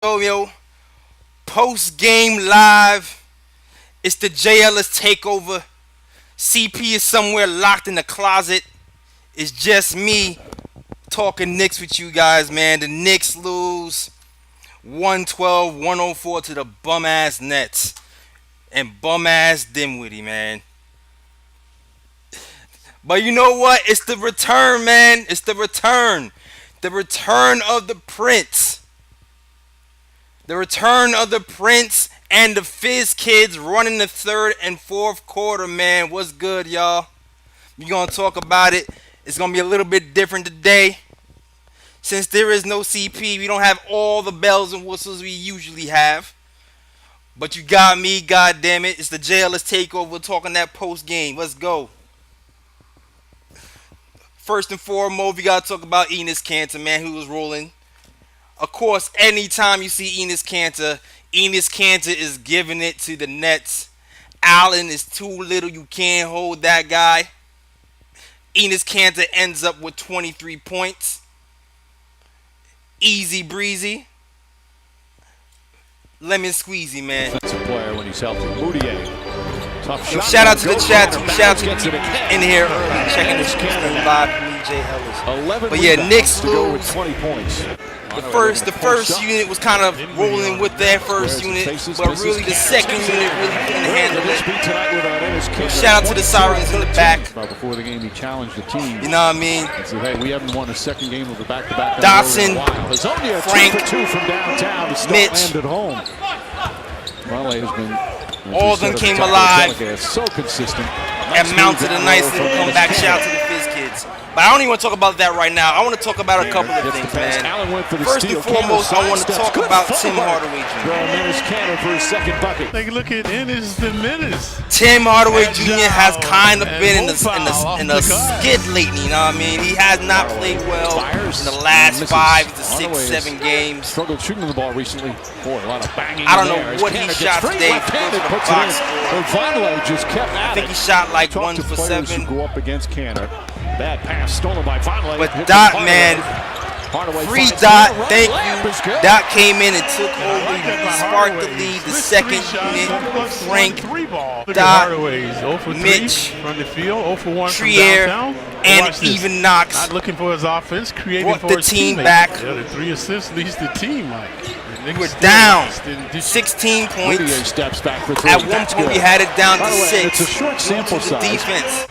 Yo, post game live. It's the JLS takeover. CP is somewhere locked in the closet. It's just me talking Knicks with you guys, man. The Knicks lose 112-104 to the bum ass Nets and bum ass Dinwiddie, man. But you know what? It's the return, man. It's the return. The return of the Prince. The return of the Prince and the Fizz kids running the third and fourth quarter, man. What's good, y'all? We're going to talk about it. It's going to be a little bit different today. Since there is no CP, we don't have all the bells and whistles we usually have. But you got me, goddammit. It's the JLS takeover. We're talking that post game. Let's go. First and foremost, we got to talk about Enes Kanter, man, who was rolling. Of course, anytime you see Enes Kanter is giving it to the Nets. Allen is too little. You can't hold that guy. Enes Kanter ends up with 23 points. Easy breezy. Lemon squeezy, man. Defensive player when he's healthy. Mudiay. Yo, shout out to the chat too. Shout out to in here early checking this live from EJ Ellis. But yeah, Knicks lose. 20 points. The first unit was kind of rolling with their first unit, but really the second unit really couldn't handle it. Shout out to the Sirens in the back. Before the game, he challenged the team. You know what I mean? He said, hey, we haven't won a second game of the back-to-back. Dotson, Hezonja, Frank, 2 for 2 from downtown to start Mitch. at home. Raleigh has been. All of them came alive. So consistent. And mounted a nice little comeback. Shout out to the Fizz kids. But I don't even want to talk about that right now. I want to talk about a couple of things, man. First and foremost, I want to talk about Tim Hardaway Jr. Enes Kanter for his second bucket. Take a look at Enes the Menace. Tim Hardaway Jr. has kind of been in a skid lately, you know what I mean? He has not played well in the last 5 to 6, 7 games. Struggled shooting the ball recently. Boy, a lot of banging. I don't know what he shot today. I think he shot like 1 for 7. Go up against Kanter. Bad pass stolen by Vonleh. But Dot, man, free Dot, thank you. Dot came in and took over. He sparked the lead. The second unit, Frank, Dot, Mitch, Trier, and even Knox Not looking for his offense, creating brought for the his team teammates. back. Yeah, the 3 assists leads the team, Mike. We're down 16 points. Steps back for At one point, we had it down to 6. It's a short sample size. Defense.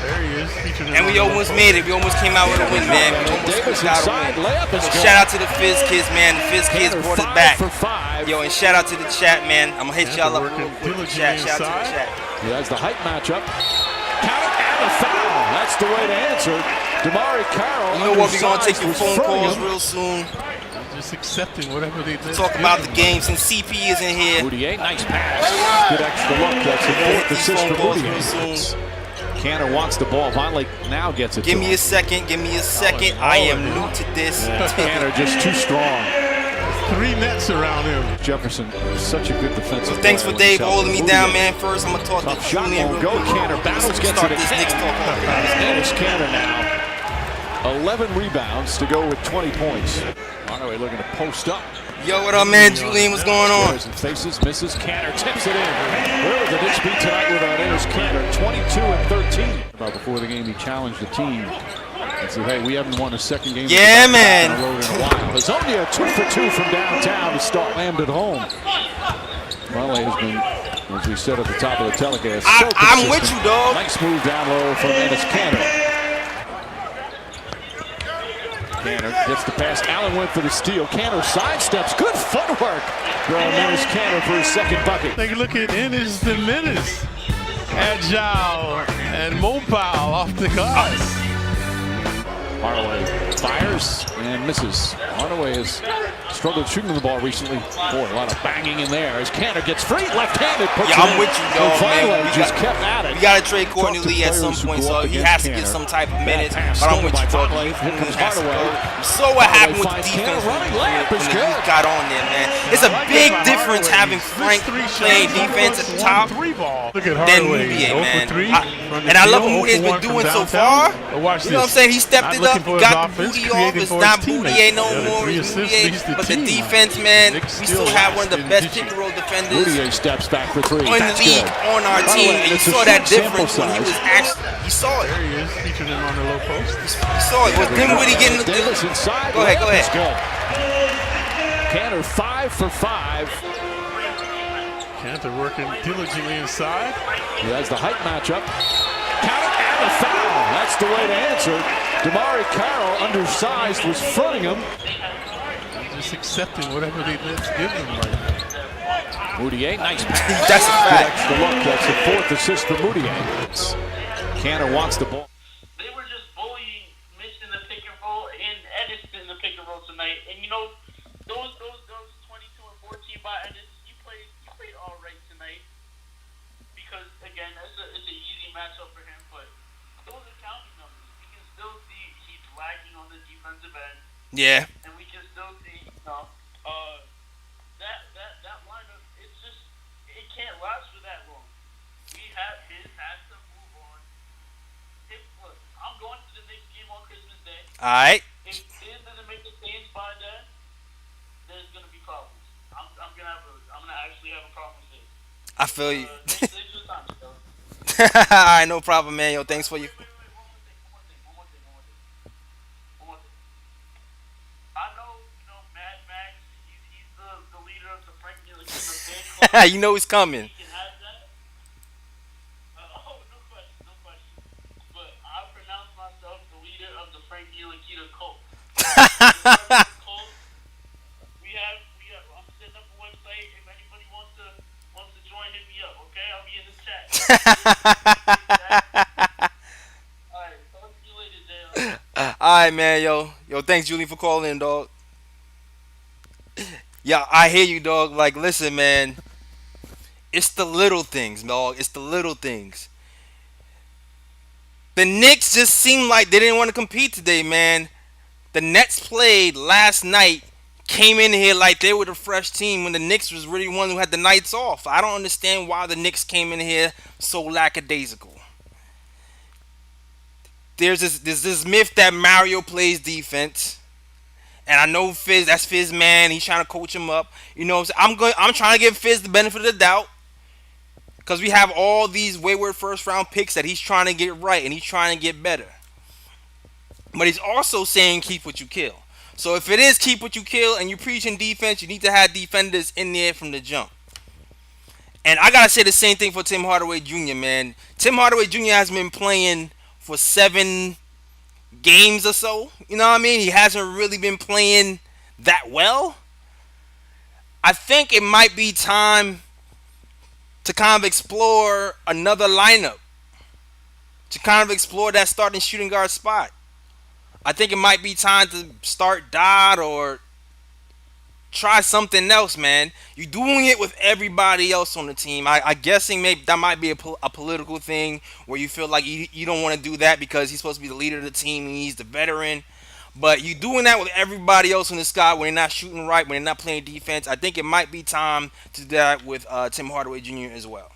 There he is. And we almost made it. We almost came out with a win, man. We almost got a win. So shout out to the Fizz kids, man. The Fizz kids brought it back. Yo, and shout out to the chat, man. I'm going to hit y'all up real quick. Shout out to the chat. He has the height matchup. Count it and a foul. That's the way to answer. Damari Carroll. You know what? We're going to take your phone calls real soon. Just accepting whatever they did. Talk about the game since CP is in here. Mudiay, nice pass. Good extra look. That's the fourth assist for Mudiay. Kanter wants the ball. Vonleh now gets it. Give me a second. Give me a second. I am new to this. Kanter just too strong. 3 Nets around him. Jefferson is such a good defensive player. Thanks for Dave holding me down, man. First, I'm going to talk to Julian real Go quick. Kanter. Battles gets Start it this Knicks talk. Enes Kanter now. 11 rebounds to go with 20 points. Hardaway looking to post up. Yo, what up, man? Julian, what's going on? Faces, misses. Kanter tips it in. Where would the Knicks be tonight without Enes Kanter? 22 and 13. About before the game, he challenged the team and said, "Hey, we haven't won a second game." Yeah, man. Hezonja 2 for 2 from downtown to start. Land at home. Raleigh has been, as we said at the top of the telecast, so I'm with you, dog. Nice move down low from Enes Kanter. Kanter gets the pass. Allen went for the steal. Kanter sidesteps. Good footwork. Enes Kanter for his second bucket. Take a look at Enes the Menace. Agile and mobile off the glass. Hardaway fires and misses. Hardaway has struggled shooting the ball recently. Boy, a lot of banging in there as Kanter gets free, left-handed. Yeah, I'm with you, dog, man. We just kept at it. We got to trade Courtney Lee at some point, so he has to get some type of minutes. But I'm with you, dog. I'm so happy with the defense he got on there, man. It's a big difference having Frank playing defense at the top than Mudiay, man. And I love what Mudiyay's been doing so far. You know what I'm saying? He stepped it up, got the booty off. It's not Mudiay no more. It's Mudiay. But the 13. defense, man, Knicks we still still have one of the last best in pick and digits. roll defenders Mudiay steps back for three. in the That's league good. on our By the team, way, and you it's a saw that short sample difference when he was size. actually, you saw it. There he is, featuring him on the low post. You saw it. Was Dinwiddie getting the Davis inside. Go ahead, go That's ahead. good. Kanter 5 for 5. Kanter working diligently inside. He has the height matchup. Count it and a foul. That's the way to answer. DeMarre Carroll, undersized, was fronting him. Just accepting whatever they let's give them right now. Mudiay, nice pass. That's a fact. That's the look. That's the fourth assist for Mudiay. Kanter wants the ball. They were just bullying Mitch in the pick and roll and Enes in the pick and roll tonight. And you know, those 22 and 14 by Enes, you played all right tonight. Because again, it's an easy matchup for him. But those are counting numbers. We can still see he's lagging on the defensive end, Yeah. and we can still see, that lineup. It's just it can't last for that long. His has to move on. Look, I'm going to the Knicks game on Christmas Day. All right. If Fizz doesn't make the Saints by then, there's gonna be problems. I'm gonna actually have a problem with this. I feel you. Thanks for the time, Joe. All right, no problem, man. Yo, thanks for you. Wait, one more thing. I know, Mad Max, he's the leader of the Frank Ntilikina fan club. You know he's coming. He can have that. No question. But I pronounce myself the leader of the Frank Ntilikina cult. I'm setting up a website. If anybody wants to join, hit me up. Okay, I'll be in the chat. All right, talk to you later, Jay. All right, man. Yo, thanks, Julie, for calling in, dog. Yeah, I hear you, dog. Like, listen, man. It's the little things, dog. It's the little things. The Knicks just seemed like they didn't want to compete today, man. The Nets played last night, came in here like they were the fresh team when the Knicks was really one who had the nights off. I don't understand why the Knicks came in here so lackadaisical. There's this myth that Mario plays defense. And I know Fizz, that's Fizz, man. He's trying to coach him up. You know what I'm saying? I'm trying to give Fizz the benefit of the doubt. Because we have all these wayward first-round picks that he's trying to get right and he's trying to get better. But he's also saying keep what you kill. So if it is keep what you kill and you're preaching defense, you need to have defenders in there from the jump. And I got to say the same thing for Tim Hardaway Jr., man. Tim Hardaway Jr. has been playing for 7 games or so. You know what I mean? He hasn't really been playing that well. I think it might be time to kind of explore another lineup. To kind of explore that starting shooting guard spot. I think it might be time to start Dot or try something else, man. You're doing it with everybody else on the team. I guessing maybe that might be a political thing where you feel like you don't want to do that because he's supposed to be the leader of the team and he's the veteran. But you're doing that with everybody else in the sky when they're not shooting right, when they're not playing defense. I think it might be time to do that with Tim Hardaway Jr. as well.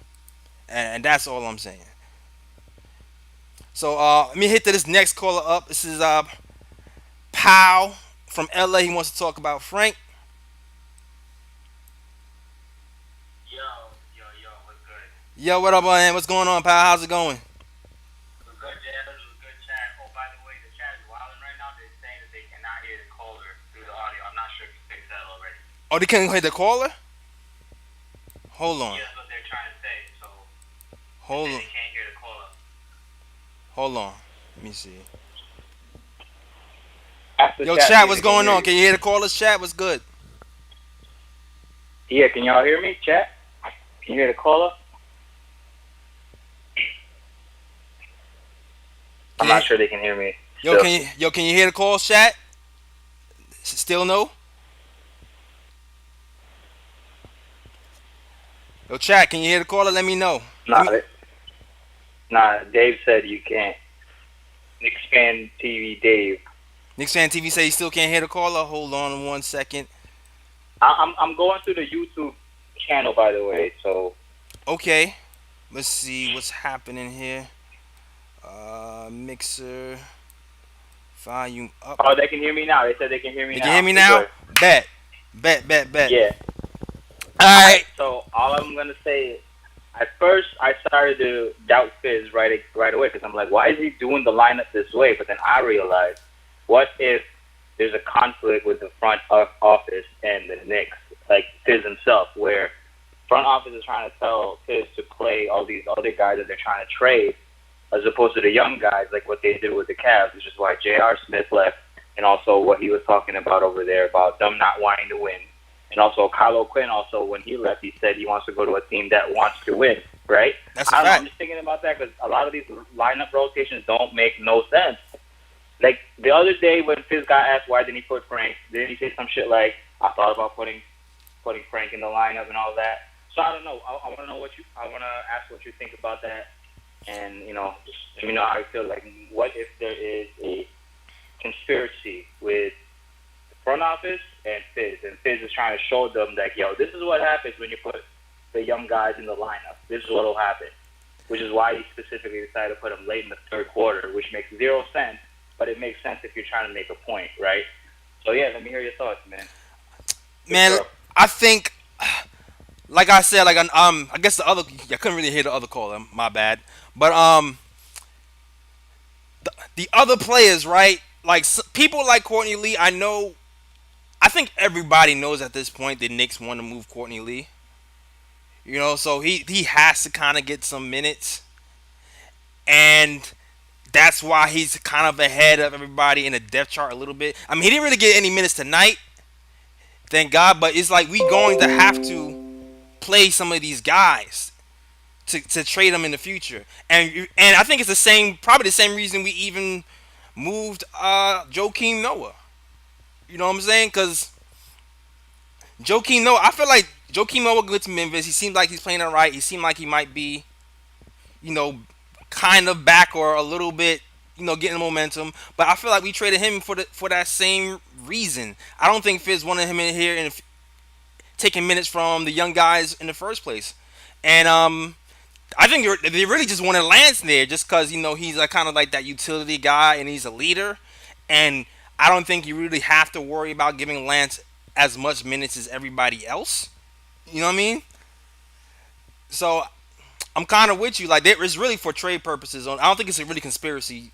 And that's all I'm saying. So let me hit this next caller up. This is Powell from LA. He wants to talk about Frank. What's good? Yo, what up, man? What's going on, Powell? How's it going? Good, Jay. This was a good chat. Oh, by the way, the chat is wilding right now. They're saying that they cannot hear the caller through the audio. I'm not sure if you fixed that already. Oh, they can't hear the caller? Hold on. Yeah, that's what they're trying to say. So Hold on. they can't hear the caller. Hold on. Let me see. After Yo, chat, what's going on? Can you hear the callers? Chat, what's good? Yeah, can y'all hear me, chat? Can you hear the caller? I'm not sure they can hear me. Yo, can you hear the calls, chat? Still no? Yo, chat, can you hear the caller? Let me know. Nah, Dave said you can't. KnicksFanTV Dave. KnicksFanTV say you still can't hear the caller. Hold on 1 second. I'm going through the YouTube channel, by the way, so. Okay. Let's see what's happening here. Mixer. Volume up. Oh, they can hear me now. They said they can hear me now. They can hear me now? Bet. Bet. Yeah. All right. So all I'm gonna say, at first I started to doubt Fizz right away because I'm like, why is he doing the lineup this way? But then I realized, what if there's a conflict with the front office and the Knicks, like Fizz himself, where front office is trying to tell Fizz to play all these other guys that they're trying to trade, as opposed to the young guys, like what they did with the Cavs, which is why J.R. Smith left, and also what he was talking about over there about them not wanting to win. And also, Kyle O'Quinn, also, when he left, he said he wants to go to a team that wants to win, right? That's a I don't know, fact. I'm just thinking about that because a lot of these lineup rotations don't make no sense. Like, the other day when Fizz got asked why didn't he put Frank, didn't he say some shit like, I thought about putting Frank in the lineup and all that? So I don't know. I want to know I want to ask what you think about that. And, just let me know how you feel. Like, what if there is a conspiracy with the front office and Fizz is trying to show them that, yo, this is what happens when you put the young guys in the lineup. This is what will happen, which is why he specifically decided to put them late in the third quarter, which makes zero sense, but it makes sense if you're trying to make a point, right? So, yeah, let me hear your thoughts, man. Man, I think, like I said, I guess I couldn't really hear the other caller. My bad. But the other players, right? Like people like Courtney Lee, I think everybody knows at this point the Knicks want to move Courtney Lee. So he has to kind of get some minutes, and that's why he's kind of ahead of everybody in the depth chart a little bit. I mean, he didn't really get any minutes tonight, thank God. But it's like we going to have to play some of these guys to trade them in the future, and I think it's probably the same reason we even moved Joakim Noah. You know what I'm saying? Because Joakim Noah, I feel like Joakim Noah good to Memphis. He seems like he's playing all right. He seemed like he might be, kind of back or a little bit, getting momentum. But I feel like we traded him for that same reason. I don't think Fizz wanted him in here and taking minutes from the young guys in the first place. And I think they really just wanted Lance there just because, he's kind of like that utility guy and he's a leader. And I don't think you really have to worry about giving Lance as much minutes as everybody else. You know what I mean? So I'm kind of with you. Like, it's really for trade purposes. I don't think it's a really conspiracy.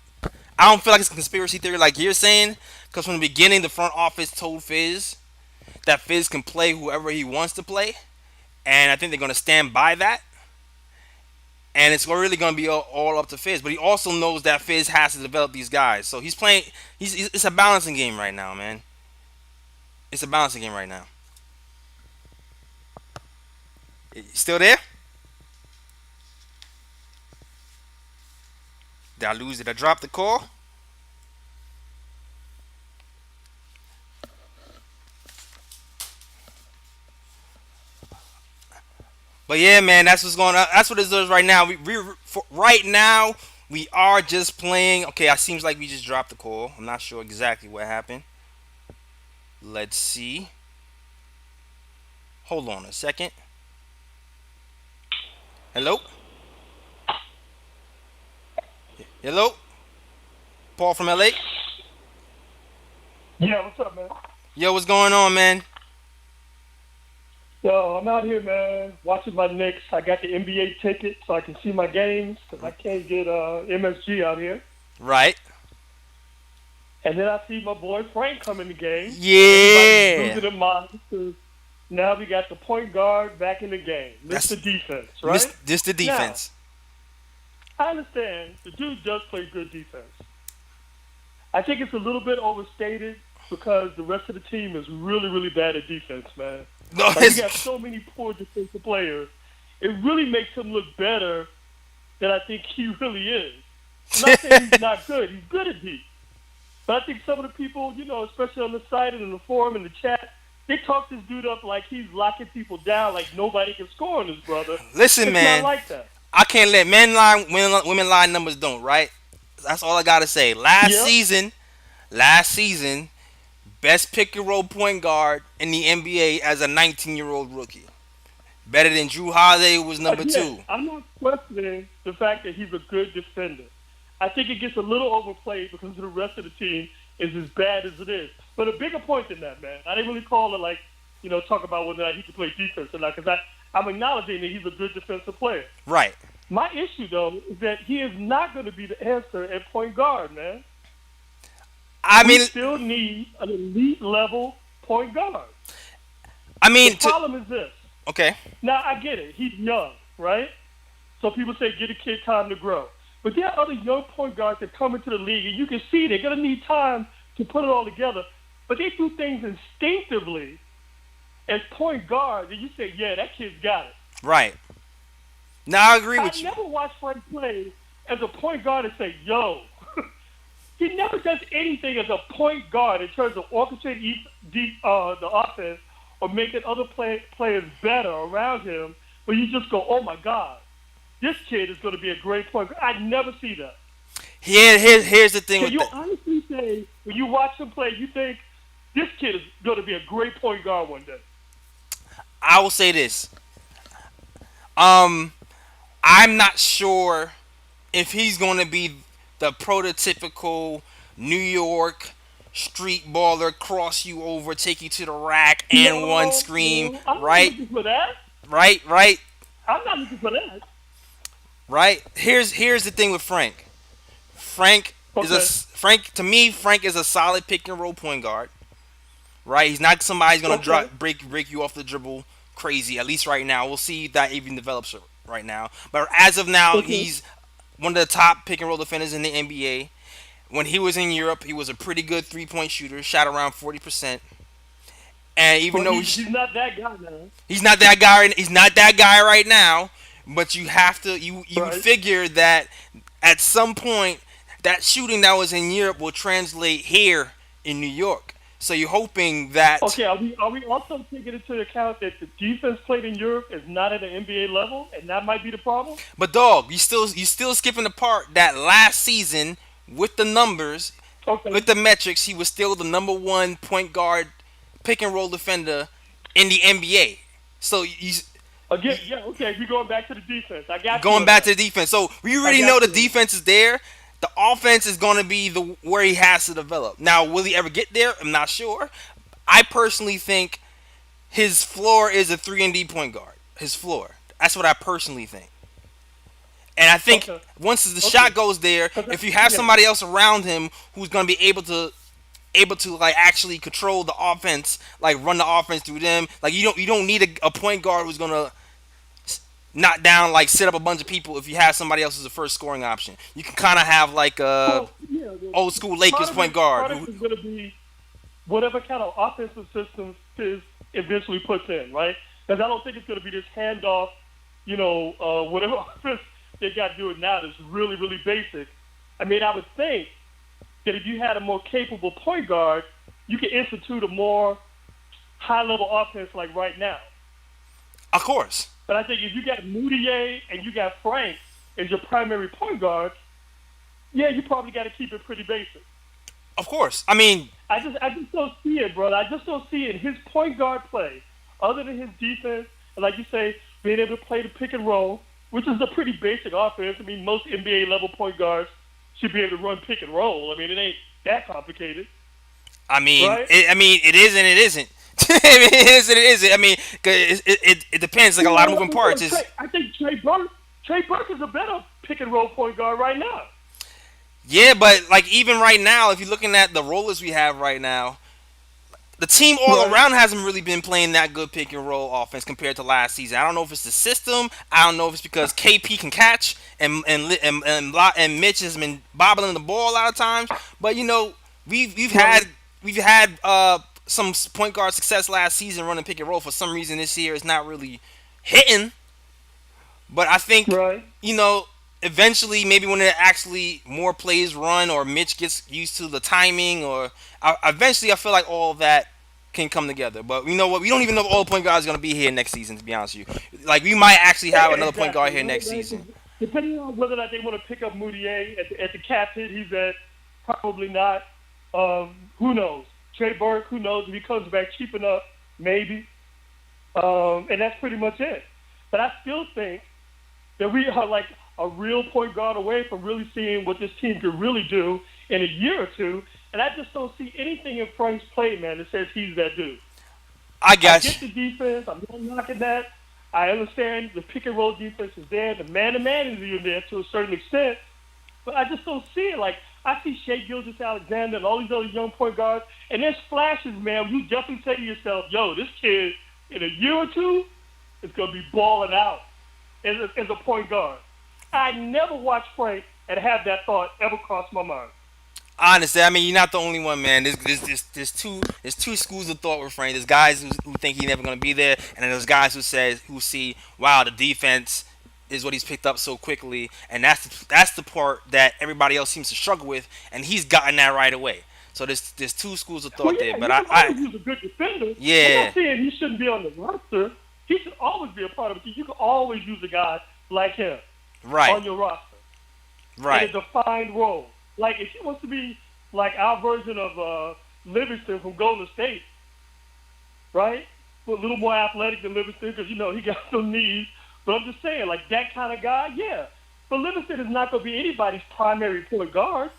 I don't feel like it's a conspiracy theory like you're saying, because from the beginning, the front office told Fizz that Fizz can play whoever he wants to play. And I think they're going to stand by that. And it's really going to be all up to Fizz. But he also knows that Fizz has to develop these guys. So he's playing. It's a balancing game right now, man. It's a balancing game right now. You still there? Did I lose? Did I drop the call? But yeah, man, that's what's going on. That's what it is right now. Right now we are just playing. Okay, it seems like we just dropped the call. I'm not sure exactly what happened. Let's see. Hold on a second. Hello? Hello? Paul from LA? Yeah, what's up, man? Yo, what's going on, man? Yo, I'm out here, man, watching my Knicks. I got the NBA ticket so I can see my games because I can't get MSG out here. Right. And then I see my boy Frank come in the game. Yeah. Losing their mind because now we got the point guard back in the game. This the defense, right? This the defense. Now, I understand the dude does play good defense. I think it's a little bit overstated because the rest of the team is really, really bad at defense, man. No, like, we got so many poor defensive players. It really makes him look better than I think he really is. I'm not saying he's not good. He's good at D. But I think some of the people, especially on the site and in the forum and the chat, they talk this dude up like he's locking people down like nobody can score on his brother. Listen, it's man. not like that. I can't let men lie, women lie, numbers don't, right? That's all I got to say. Last season, best pick-and-roll point guard in the NBA as a 19-year-old rookie. Better than Drew Holiday, who was number 2. I'm not questioning the fact that he's a good defender. I think it gets a little overplayed because the rest of the team is as bad as it is. But a bigger point than that, man. I didn't really call it like talk about whether or not he can play defense or not, because I'm acknowledging that he's a good defensive player. Right. My issue, though, is that he is not going to be the answer at point guard, man. We still need an elite level point guard. The problem is this. Okay. Now, I get it. He's young, right? So people say get a kid time to grow. But there are other young point guards that come into the league, and you can see they're going to need time to put it all together. But they do things instinctively as point guards, and you say, yeah, that kid's got it. Right. Now, I agree with you. I never watched Frank play as a point guard and say, yo. He never does anything as a point guard in terms of orchestrating the offense or making other players better around him, but you just go, oh, my God, this kid is going to be a great point guard. I never see that. Here's the thing. Can you honestly say, when you watch him play, you think this kid is going to be a great point guard one day? I will say this. I'm not sure if he's going to be the prototypical New York street baller, cross you over, take you to the rack, and one scream, right? I'm not looking for that. Right. I'm not looking for that. Right. Here's the thing with Frank. Frank is a solid pick and roll point guard. Right. He's not somebody who's gonna break you off the dribble crazy. At least right now, we'll see if that even develops right now. But as of now, he's one of the top pick and roll defenders in the NBA. When he was in Europe, he was a pretty good 3-point shooter, shot around 40%. And even though he's not that guy now. He's not that guy right now, but you have to figure that at some point that shooting that was in Europe will translate here in New York. So you're hoping that. Okay, are we also taking into account that the defense played in Europe is not at an NBA level, and that might be the problem? But dog, you still skipping the part that last season with the numbers, with the metrics, he was still the number one point guard pick and roll defender in the NBA. So we're going back to the defense. I got going back to the defense. So we already know the defense is there. The offense is going to be where he has to develop. Now, will he ever get there? I'm not sure. I personally think his floor is a 3-and-D point guard. His floor. That's what I personally think. And I think once the shot goes there, if you have somebody else around him who's going to be able to like actually control the offense, like run the offense through them, like you don't need a point guard who's going to knock down, like set up a bunch of people. If you have somebody else as a first scoring option, you can kind of have like old school Lakers point guard. Part of it is going to be whatever kind of offensive system Fizz eventually puts in, right? Because I don't think it's going to be this handoff, whatever offense they got doing now is really, really basic. I mean, I would think that if you had a more capable point guard, you could institute a more high-level offense like right now. Of course. But I think if you got Mudiay and you got Frank as your primary point guard, you probably got to keep it pretty basic. Of course. I mean, I just don't see it, brother. I just don't see it. His point guard play, other than his defense, and like you say, being able to play the pick and roll, which is a pretty basic offense. I mean, most NBA level point guards should be able to run pick and roll. I mean, it ain't that complicated. I mean, right? It is and it isn't. It is and it isn't. I mean, it depends. Like a lot of moving parts. I think Trey Burke is a better pick and roll point guard right now. Yeah, but like even right now, if you're looking at the rollers we have right now, the team all around hasn't really been playing that good pick and roll offense compared to last season. I don't know if it's the system. I don't know if it's because KP can catch and Mitch has been bobbling the ball a lot of times. But we've had some point guard success last season running pick and roll. For some reason this year it's not really hitting. But I think eventually maybe when there actually more plays run or Mitch gets used to the timing or eventually I feel like all of that can come together. But you know what? We don't even know if all point guards are going to be here next season, to be honest with you. Like we might actually have another point guard here next season. Depending on whether or not they want to pick up Mudiay at the cap hit he's at, probably not. Who knows? Trey Burke, who knows? If he comes back cheap enough, maybe. And that's pretty much it. But I still think that we are like a real point guard away from really seeing what this team could really do in a year or two. And I just don't see anything in Frank's play, man, that says he's that dude. I I got get you. the defense. I'm not knocking that. I understand the pick and roll defense is there. The man-to-man is even there to a certain extent. But I just don't see it. Like, I see Shea Gilgeous-Alexander and all these other young point guards, and there's flashes, man. You definitely say to yourself, yo, this kid, in a year or two, is going to be balling out as a point guard. I never watched Frank and have that thought ever cross my mind. Honestly, I mean, you're not the only one, man. There's two schools of thought with Frank. There's guys who think he's never gonna be there, and then there's guys who see, wow, the defense is what he's picked up so quickly, and that's the part that everybody else seems to struggle with, and he's gotten that right away. So there's two schools of Well, thought yeah, there, but you can always use a good defender. I'm yeah, not saying he shouldn't be on the roster. He should always be a part of it. You can always use a guy like him on right, your roster in right. a defined role. Like, if he wants to be like our version of Livingston from Golden State, right? A little more athletic than Livingston because, he got some knees. But I'm just saying, like, that kind of guy, yeah. But Livingston is not going to be anybody's primary point guard.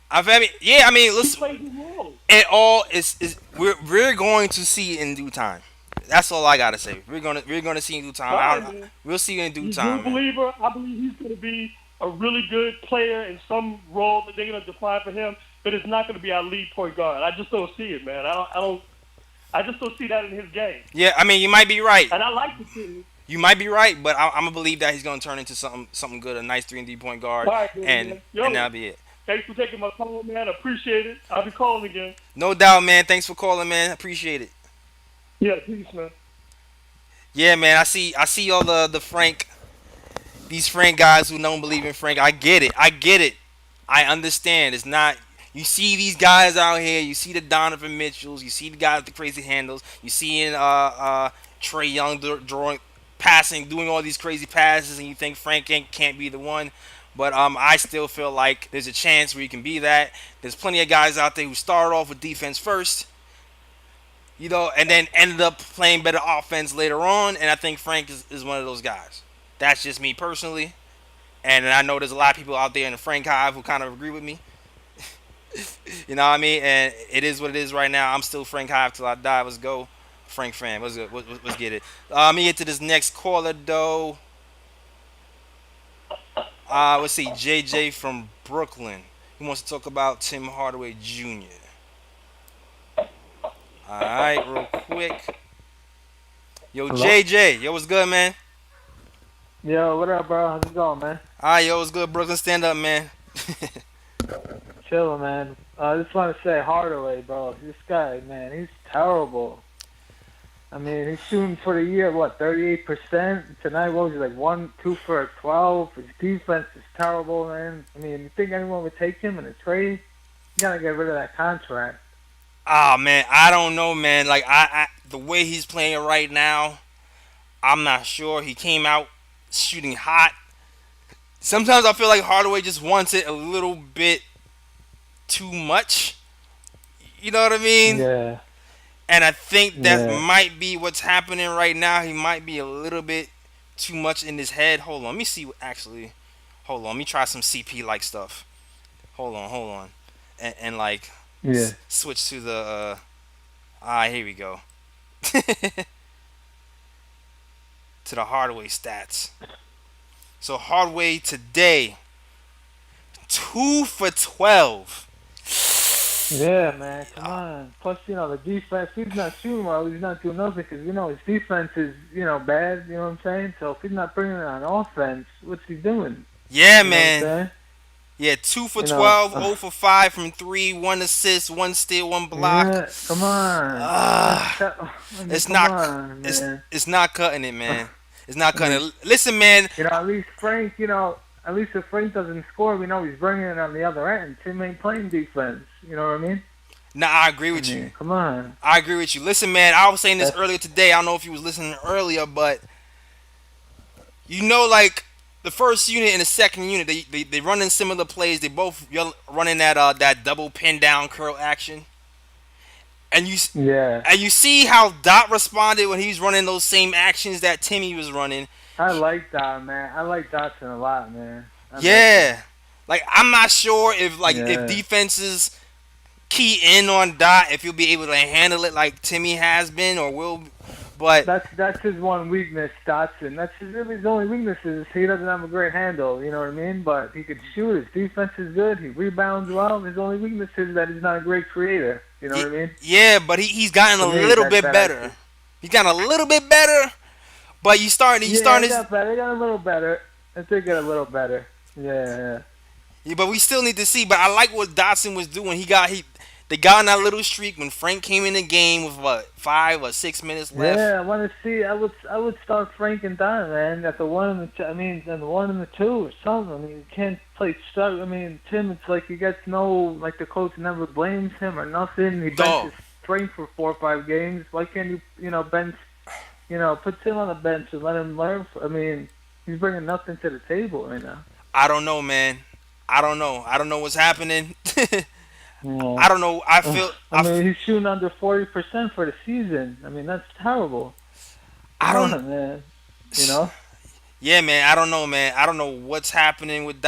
I mean, He listen, plays his role. it all is we're going to see in due time. That's all I gotta say. We're gonna see in due time. Right, man. We'll see in due He's time. a believer. I believe he's going to be a really good player in some role that they're going to define for him. But it's not going to be our lead point guard. I just don't see it, man. I just don't see that in his game. Yeah, I mean, you might be right. And I like the team. You might be right, but I'm gonna believe that he's gonna turn into something good, a nice 3-and-D point guard, All right, man. and that'll be it. Thanks for taking my call, man. I appreciate it. I'll be calling again. No doubt, man. Thanks for calling, man. Appreciate it. Yeah, peace, man. Yeah, man. I see all these Frank guys who don't believe in Frank. I get it. I understand. It's not. You see these guys out here. You see the Donovan Mitchells. You see the guys with the crazy handles. You see Trey Young doing all these crazy passes, and you think Frank can't be the one. But I still feel like there's a chance where you can be that. There's plenty of guys out there who started off with defense first, and then ended up playing better offense later on. And I think Frank is one of those guys. That's just me personally. And I know there's a lot of people out there in the Frank hive who kind of agree with me. You know what I mean? And it is what it is right now. I'm still Frank hive till I die. Let's go. Frank fan. Let's get it. Let me get to this next caller, though. Let's see. JJ from Brooklyn. He wants to talk about Tim Hardaway Jr. All right, real quick. Yo, Hello? JJ. Yo, what's good, man? Yo, what up, bro? How's it going, man? All right, yo, what's good, Brooklyn? Stand up, man. Chillin', man. I just want to say Hardaway, bro. This guy, man, he's terrible. I mean, he's shooting for the year, 38%? Tonight, what was he, 1-2 for 12? His defense is terrible, man. I mean, you think anyone would take him in a trade? You gotta get rid of that contract. Oh, man, I don't know, man. Like, the way he's playing right now, I'm not sure. He came out shooting hot. Sometimes I feel like Hardaway just wants it a little bit too much. You know what I mean? Yeah. And I think that Yeah. might be what's happening right now. He might be a little bit too much in his head. Hold on. Let me see. Hold on. Let me try some CP-like stuff. Hold on. And Yeah. switch to the... here we go. To the Hardaway stats. So Hardaway today, 2 for 12. Yeah, man, come on. Plus, the defense, he's not shooting well. He's not doing nothing because, his defense is, bad. You know what I'm saying? So if he's not bringing it on offense, what's he doing? Yeah, You know what I'm man. saying? Yeah, 2 for You know, 12, 0 for 5 from 3, 1 assist, 1 steal, 1 block. Yeah, come on. It's Come not. on, It's man. it's not cutting it, man. It's not cutting it. Listen, man. At least Frank, at least if Frank doesn't score, we know he's bringing it on the other end. Tim ain't playing defense. You know what I mean? Nah, I agree with you. Come on. I agree with you. Listen, man. I was saying this That's- earlier today. I don't know if you was listening earlier, but like the first unit and the second unit, they running similar plays. They both running that double pin down curl action. And you see how Dot responded when he was running those same actions that Timmy was running. I like that, man. I like Dotson a lot, man. Like I'm not sure if defenses key in on Dot if he'll be able to handle it like Timmy has been or will. But That's his one weakness, Dotson. That's his only weakness is he doesn't have a great handle. You know what I mean? But he could shoot. His defense is good. He rebounds well. His only weakness is that he's not a great creator. You know what I mean? Yeah, but he's gotten a little bit better. He's gotten a little bit better. But you starting. They got better. They got a little better. I think they got a little better. Yeah. Yeah, but we still need to see. But I like what Dotson was doing. They got on that little streak when Frank came in the game with 5 or 6 minutes left. Yeah, I want to see. I would start Frank and Don, man, at the 1 and the 2. I mean, at the 1 and the 2 or something. I mean, you can't play start. I mean, Tim, it's like he gets like the coach never blames him or nothing. He benches Frank for 4 or 5 games. Why can't you, bench, put Tim on the bench and let him learn? I mean, he's bringing nothing to the table right now. I don't know, man. I don't know what's happening. Yeah. I don't know. I mean, he's shooting under 40% for the season. I mean, that's terrible. Man. Yeah, man. I don't know, man. I don't know what's happening with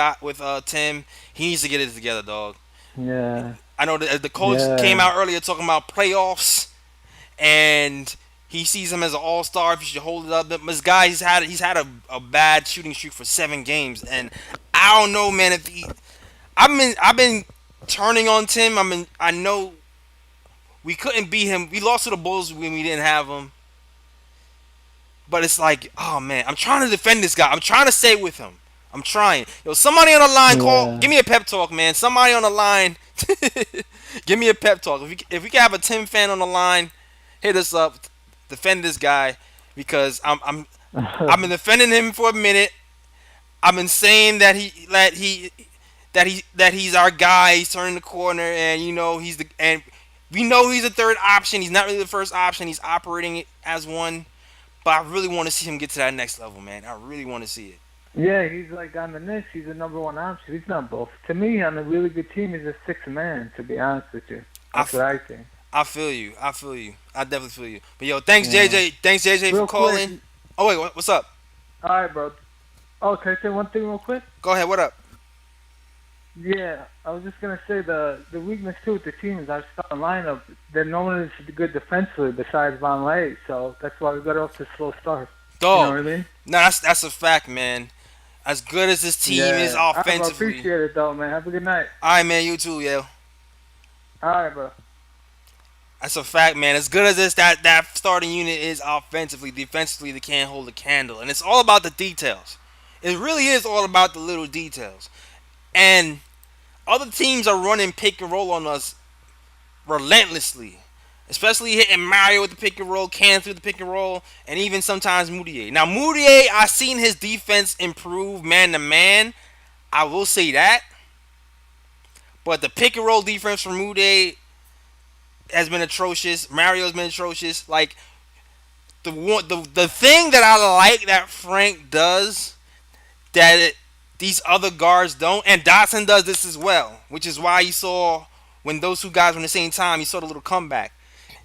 Tim. He needs to get it together, dog. Yeah. I know the coach came out earlier talking about playoffs, and he sees him as an all-star. If you should hold it up, but this guy, he's had a bad shooting streak for 7 games, and I don't know, man. I've been turning on Tim. I know we couldn't beat him. We lost to the Bulls when we didn't have him. But it's like, oh man, I'm trying to defend this guy. I'm trying to stay with him. I'm trying. Yo, somebody on the line, give me a pep talk, man. Somebody on the line, give me a pep talk. If we can have a Tim fan on the line, hit us up, defend this guy, because I've been defending him for a minute. I've been saying that he's our guy. He's turning the corner, and we know he's the third option. He's not really the first option. He's operating it as one, but I really want to see him get to that next level, man. I really want to see it. Yeah, he's like on the Knicks. He's the number 1 option. He's not both. To me, on a really good team, he's a 6th man. To be honest with you, that's what I think. I feel you. I definitely feel you. But yo, thanks JJ. Thanks JJ for calling. Quick. Oh wait, what's up? All right, bro. Oh, can I say one thing real quick? Go ahead. What up? Yeah, I was just gonna say the weakness too with the team is our starting lineup. That no one is good defensively besides Von Lay, so that's why we got off to a slow start. Dog. You know what I mean? No, that's a fact, man. As good as this team is offensively. I appreciate it though, man. Have a good night. All right, man. You too, yo. All right, bro. That's a fact, man. As good as that starting unit is offensively, defensively, they can't hold a candle, and it's all about the details. It really is all about the little details. And other teams are running pick and roll on us relentlessly. Especially hitting Mario with the pick and roll, Kanter with the pick and roll, and even sometimes Mudiay. Now, Mudiay, I've seen his defense improve man to man. I will say that. But the pick and roll defense from Mudiay has been atrocious. Mario's been atrocious. Like, the thing that I like that Frank does that these other guards don't, and Dotson does this as well, which is why you saw when those 2 guys were in the same time, you saw the little comeback,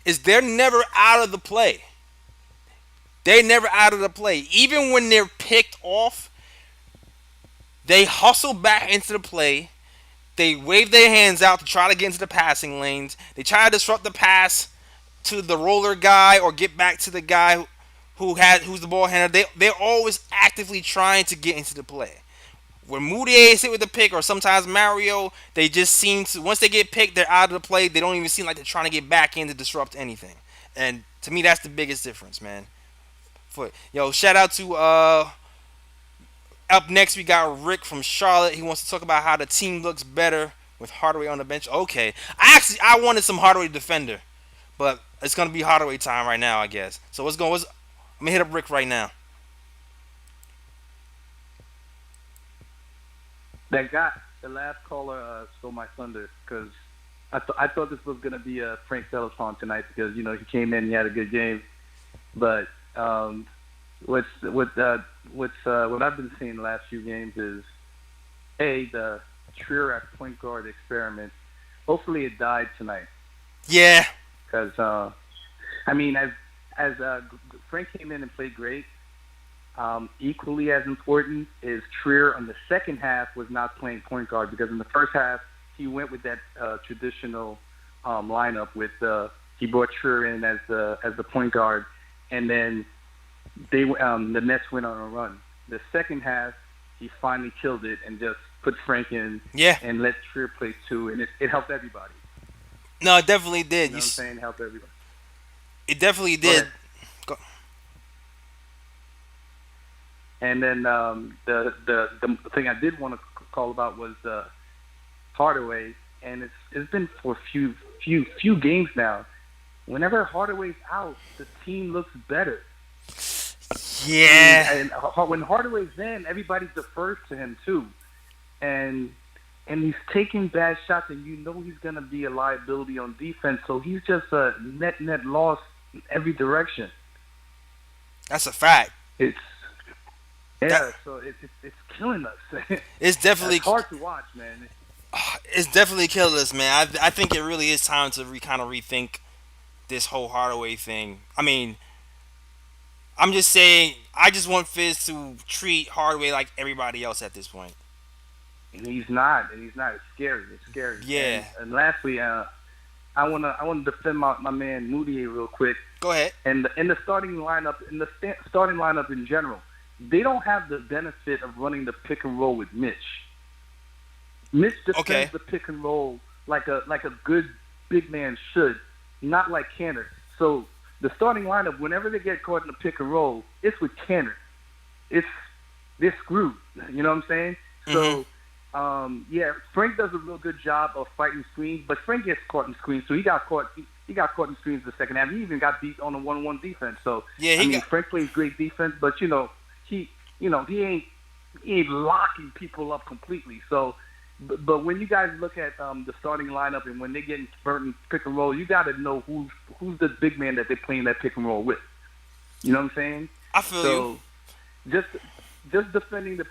is they're never out of the play. They're never out of the play. Even when they're picked off, they hustle back into the play. They wave their hands out to try to get into the passing lanes. They try to disrupt the pass to the roller guy or get back to the guy who's the ball handler. They're always actively trying to get into the play. When Mudiay sit with the pick, or sometimes Mario, they just seem to, once they get picked, they're out of the play. They don't even seem like they're trying to get back in to disrupt anything. And to me, that's the biggest difference, man. Shout out to, up next, we got Rick from Charlotte. He wants to talk about how the team looks better with Hardaway on the bench. Okay. I wanted some Hardaway defender, but it's going to be Hardaway time right now, I guess. So I'm going to hit up Rick right now. That guy, the last caller, stole my thunder because I thought this was going to be a Frank Ntilikina tonight because, he came in and he had a good game. But what I've been seeing the last few games is, the Trier at point guard experiment. Hopefully it died tonight. Yeah. Because, as Frank came in and played great, equally as important is Trier on the second half was not playing point guard because in the first half he went with that traditional lineup with he brought Trier in as the point guard, and then the Nets went on a run. The second half, he finally killed it and just put Frank in and let Trier play too, and it helped everybody. No, it definitely did. You know what I'm saying? Helped everybody. It definitely did. Go. And then the thing I did want to call about was Hardaway, and it's been for a few games now. Whenever Hardaway's out, the team looks better. Yeah. And when Hardaway's in, everybody defers to him too, and he's taking bad shots, and you know he's gonna be a liability on defense. So he's just a net loss in every direction. That's a fact. So it's killing us. It's definitely hard to watch, man. It's definitely killing us, man. I think it really is time to kind of rethink this whole Hardaway thing. I mean, I'm just saying, I just want Fizz to treat Hardaway like everybody else at this point. And he's not. It's scary. Yeah. And lastly, I wanna defend my man Mudiay real quick. Go ahead. And in the starting lineup, in general, they don't have the benefit of running the pick and roll with Mitch. Mitch defends the pick and roll like a good big man should, not like Kanter. So the starting lineup, whenever they get caught in the pick and roll, it's with Kanter. They're screwed. You know what I'm saying? Mm-hmm. So, Frank does a real good job of fighting screens, but Frank gets caught in screens, so he got caught in screens in the second half. He even got beat on a 1-on-1 defense. So Frank plays great defense, but he ain't locking people up completely. So, but when you guys look at the starting lineup and when they get burnt in pick and roll, you got to know who's the big man that they're playing that pick and roll with. You know what I'm saying? I feel you. Just defending the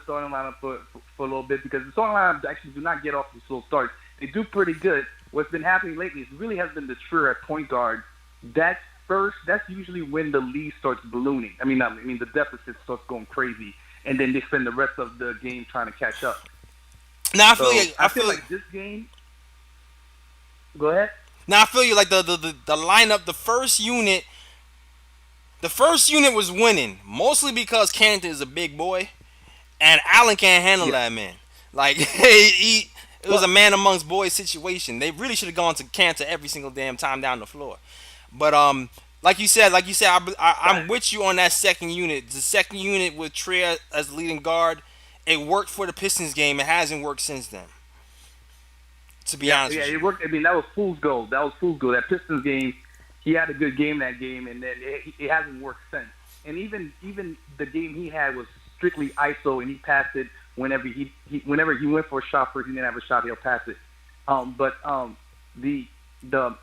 starting lineup for a little bit, because the starting lineup actually do not get off to slow starts. They do pretty good. What's been happening lately is really has been the Trier at point guard. That's usually when the lead starts ballooning. I mean the deficit starts going crazy, and then they spend the rest of the game trying to catch up. Now I feel like this game. Go ahead. Now I feel you, like the lineup, the first unit was winning mostly because Kanter is a big boy, and Allen can't handle that man. Like it was a man amongst boys situation. They really should have gone to Kanter every single damn time down the floor. But like you said, I'm with you on that second unit. The second unit with Trier as the leading guard. It worked for the Pistons game. It hasn't worked since then. To be honest with you. Yeah, it worked. I mean, that was fool's gold. That Pistons game, he had a good game that game, and then it hasn't worked since. And even the game he had was strictly ISO, and he passed it whenever he went for a shot first. He didn't have a shot, he'll pass it. The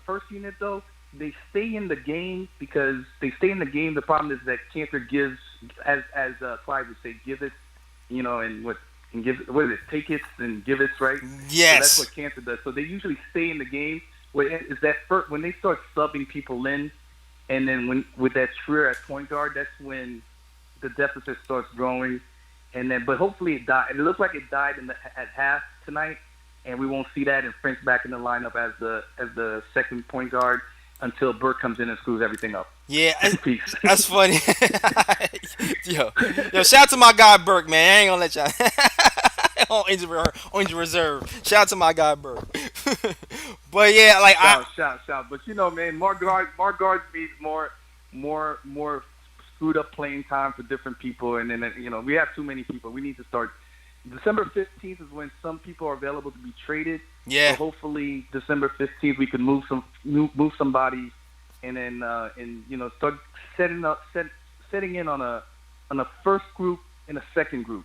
first unit though, they stay in the game because they stay in the game. The problem is that Kanter gives, as Clyde would say, give it, and give what is it? Take it and give it, right? Yes. So that's what Kanter does. So they usually stay in the game. When they start subbing people in, and then with that Trier at point guard, that's when the deficit starts growing. And then, but hopefully it died. It looks like it died at half tonight, and we won't see that. And Frank's back in the lineup as the second point guard until Burke comes in and screws everything up. Yeah, peace. That's funny. yo, shout out to my guy Burke, man. I ain't gonna let y'all on injury reserve. Shout out to my guy Burke. But yeah, like shout. But man, more guards means more screwed up playing time for different people, and then we have too many people. We need to start. December 15th is when some people are available to be traded. Yeah. So hopefully December 15th we can move somebody, and then start setting in on a first group and a second group.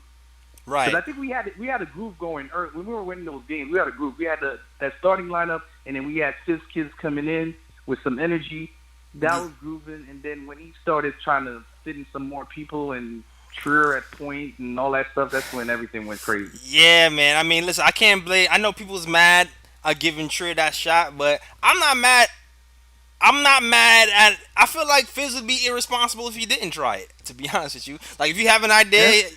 Right. Because I think we had a groove going early. When we were winning those games, we had a groove. We had that starting lineup, and then we had Fizz kids coming in with some energy. That was grooving, and then when he started trying to fit in some more people and Trier at point and all that stuff, that's when everything went crazy. Yeah, man. I mean, listen, I can't blame. I know people's mad at giving Trier that shot, but I'm not mad. I feel like Fizz would be irresponsible if he didn't try it, to be honest with you. Like, if you have an idea,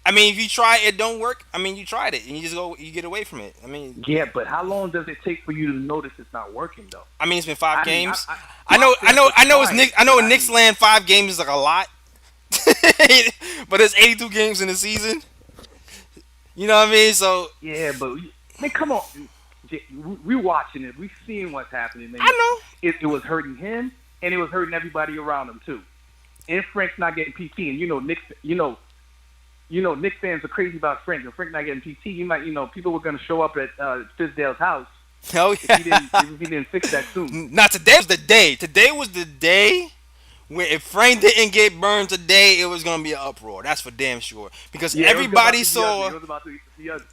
I mean, if you try it, don't work. I mean, you tried it and you just you get away from it. I mean, Yeah, but how long does it take for you to notice it's not working though? it's been 5 I mean, games. I, I know, I know, I know. It's trying, Nick. I know but in Knicks land 5 games is like a lot, but there's 82 games in the season. You know what I mean? So yeah, but man, come on, we watching it. We seeing what's happening. Man. I know. It was hurting him, and it was hurting everybody around him too. And Frank's not getting PT, and Knicks, Knicks fans are crazy about Frank. And Frank not getting PT, people were gonna show up at Fizdale's house. Oh If yeah. he didn't fix that soon. Not today was the day. Today was the day where if Frank didn't get burned today, it was gonna be an uproar. That's for damn sure. Because everybody saw. It was about to be ugly.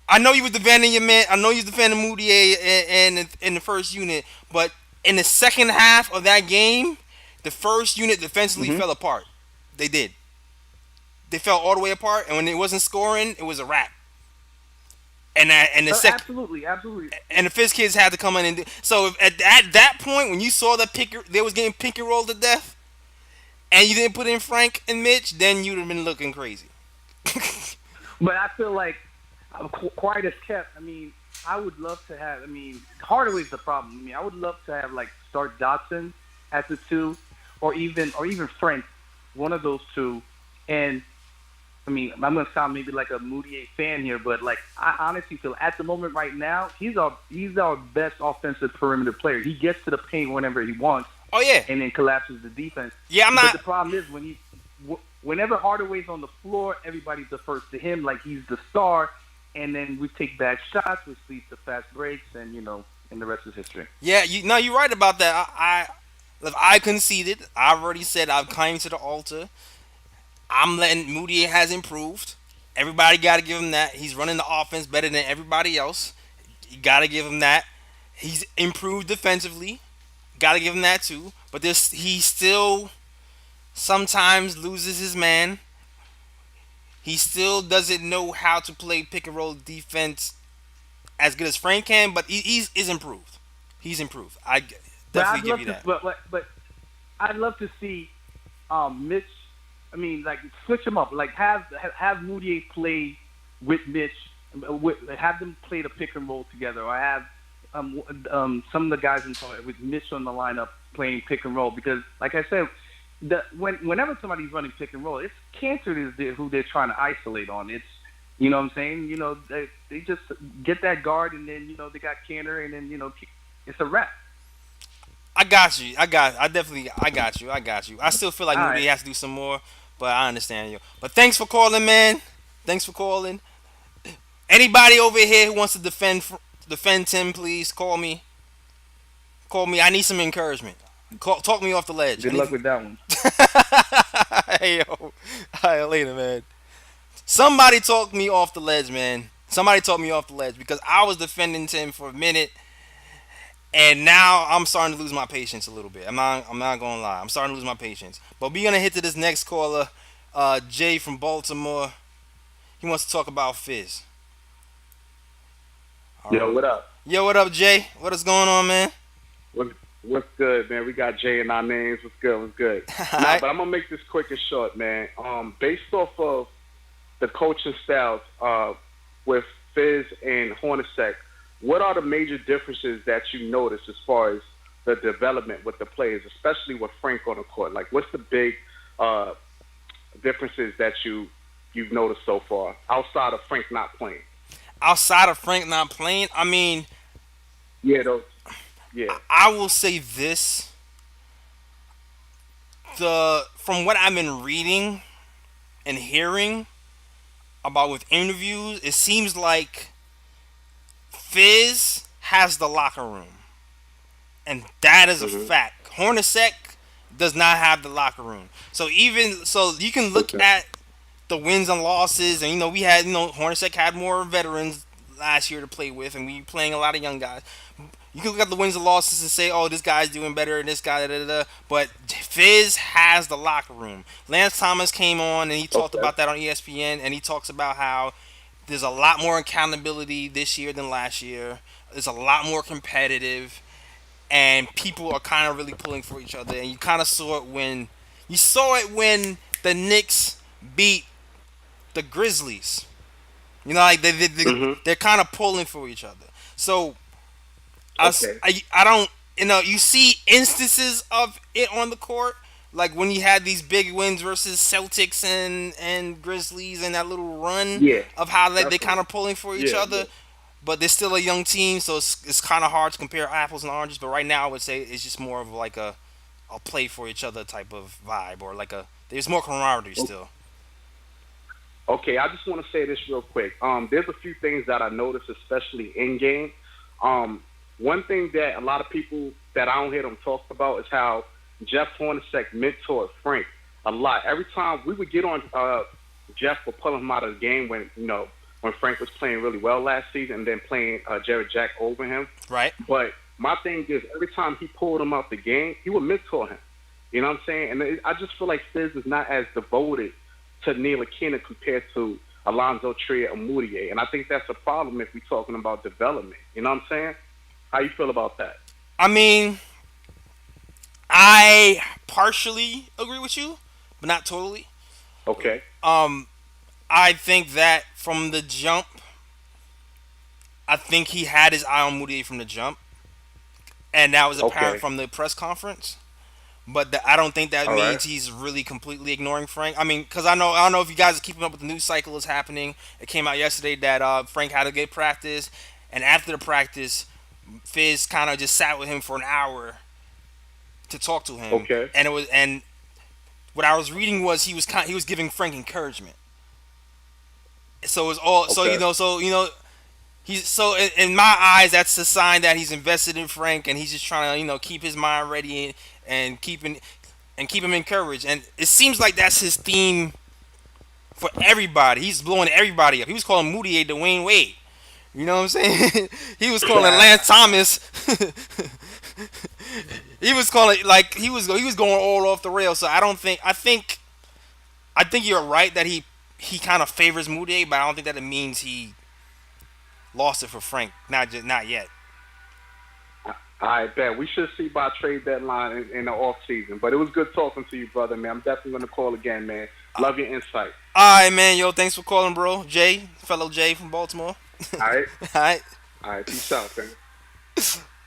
I know you was defending your man. I know you was defending Mudiay in the first unit, but in the second half of that game, the first unit defensively fell apart. They did. They fell all the way apart, and when it wasn't scoring, it was a wrap. And the second. Absolutely. And the Fizz kids had to come in and do. So at that point, when you saw that they was getting pick and roll to death, and you didn't put in Frank and Mitch, then you'd have been looking crazy. But I feel like quiet as kept. I mean, I would love to have. I mean, Hardaway's the problem. I mean, I would love to have start Dotson at the 2, or even Frank, one of those two. And I mean, I'm gonna sound maybe like a Mudiay fan here, but I honestly feel at the moment right now, he's our best offensive perimeter player. He gets to the paint whenever he wants. Oh yeah. And then collapses the defense. Yeah, I'm not. But the problem is whenever Hardaway's on the floor, everybody defers to him like he's the star, and then we take bad shots, which leads to fast breaks, and and the rest is history. Yeah, you're right about that. I conceded. I already said I've climbed to the altar. I'm letting Mudiay has improved. Everybody got to give him that. He's running the offense better than everybody else. You got to give him that. He's improved defensively. Got to give him that too. But he still sometimes loses his man. He still doesn't know how to play pick and roll defense as good as Frank can. But he's improved. He's improved. I definitely give you that. But I'd love to see Mitch. I mean, switch them up. Have Mudiay play with Mitch. Have them play the pick and roll together, or have some of the guys with Mitch on the lineup playing pick and roll. Because, like I said, whenever somebody's running pick and roll, it's Kanter is who they're trying to isolate on. It's what I'm saying. They just get that guard, and then they got Kanter, and then it's a wrap. I got you. I got you. I still feel like Mudiay has to do some more, but I understand you. But thanks for calling, man. Thanks for calling. Anybody over here who wants to defend Tim, please call me. Call me. I need some encouragement. Talk me off the ledge. Good luck with that one. Hey, yo. All right, later, man. Somebody talk me off the ledge, man. Somebody talk me off the ledge, because I was defending Tim for a minute, and now I'm starting to lose my patience a little bit. I'm not gonna lie. I'm starting to lose my patience. But we're gonna hit to this next caller, Jay from Baltimore. He wants to talk about Fizz. Yo, what up? Yo, what up, Jay? What is going on, man? What's good, man? We got Jay in our names. What's good? Nah, but I'm gonna make this quick and short, man. Based off of the coaching styles with Fizz and Hornacek, what are the major differences that you notice as far as the development with the players, especially with Frank on the court? What's the big differences that you've noticed so far outside of Frank not playing? Outside of Frank not playing, I mean, I will say this: from what I've been reading and hearing about with interviews, it seems like Fizz has the locker room, and that is a fact. Hornacek does not have the locker room. So you can look at the wins and losses, and we had Hornacek had more veterans last year to play with, and we playing a lot of young guys. You can look at the wins and losses and say, oh, this guy's doing better than this guy, but Fizz has the locker room. Lance Thomas came on and he talked about that on ESPN, and he talks about how there's a lot more accountability this year than last year. It's a lot more competitive, and people are kind of really pulling for each other. And you kind of saw it when the Knicks beat the Grizzlies. You know, like they're kind of pulling for each other. So I don't, you see instances of it on the court, like when you had these big wins versus Celtics and Grizzlies and that little run of how they kind of pulling for each other. Yeah. But they're still a young team, so it's kind of hard to compare apples and oranges. But right now, I would say it's just more of like a play for each other type of vibe, or like there's more camaraderie still. Okay, I just want to say this real quick. There's a few things that I noticed, especially in game. One thing that a lot of people that I don't hear them talk about is how Jeff Hornacek mentored Frank a lot. Every time we would get on Jeff for pulling him out of the game when Frank was playing really well last season and then playing Jared Jack over him. Right. But my thing is, every time he pulled him out the game, he would mentor him. You know what I'm saying? And I just feel like Fizz is not as devoted to Ntilikina compared to Allonzo Trier or Mudiay. And I think that's a problem if we're talking about development. You know what I'm saying? How you feel about that? I mean, I partially agree with you, but not totally. Okay. I think that from the jump, I think he had his eye on Mudiay from the jump, and that was apparent from the press conference. But I don't think that means he's really completely ignoring Frank. I mean, because I don't know if you guys are keeping up with the news cycle that's happening. It came out yesterday that Frank had a good practice, and after the practice, Fizz kind of just sat with him for an hour to talk to him. Okay. And what I was reading was he was giving Frank encouragement. So it's all he's in my eyes, that's a sign that he's invested in Frank, and he's just trying to keep his mind ready and keep him encouraged. And it seems like that's his theme for everybody. He's blowing everybody up. He was calling Mudiay Dwayne Wade. You know what I'm saying? He was calling Lance Thomas. He was calling he was going all off the rails. So I think you're right that he kind of favors Mudiay, but I don't think that it means he lost it for Frank. Not yet. I bet we should see by trade deadline in the off season. But it was good talking to you, brother, man. I'm definitely gonna call again, man. Love your insight. All right, man. Yo, thanks for calling, bro. Fellow Jay from Baltimore. All right. Peace out, man.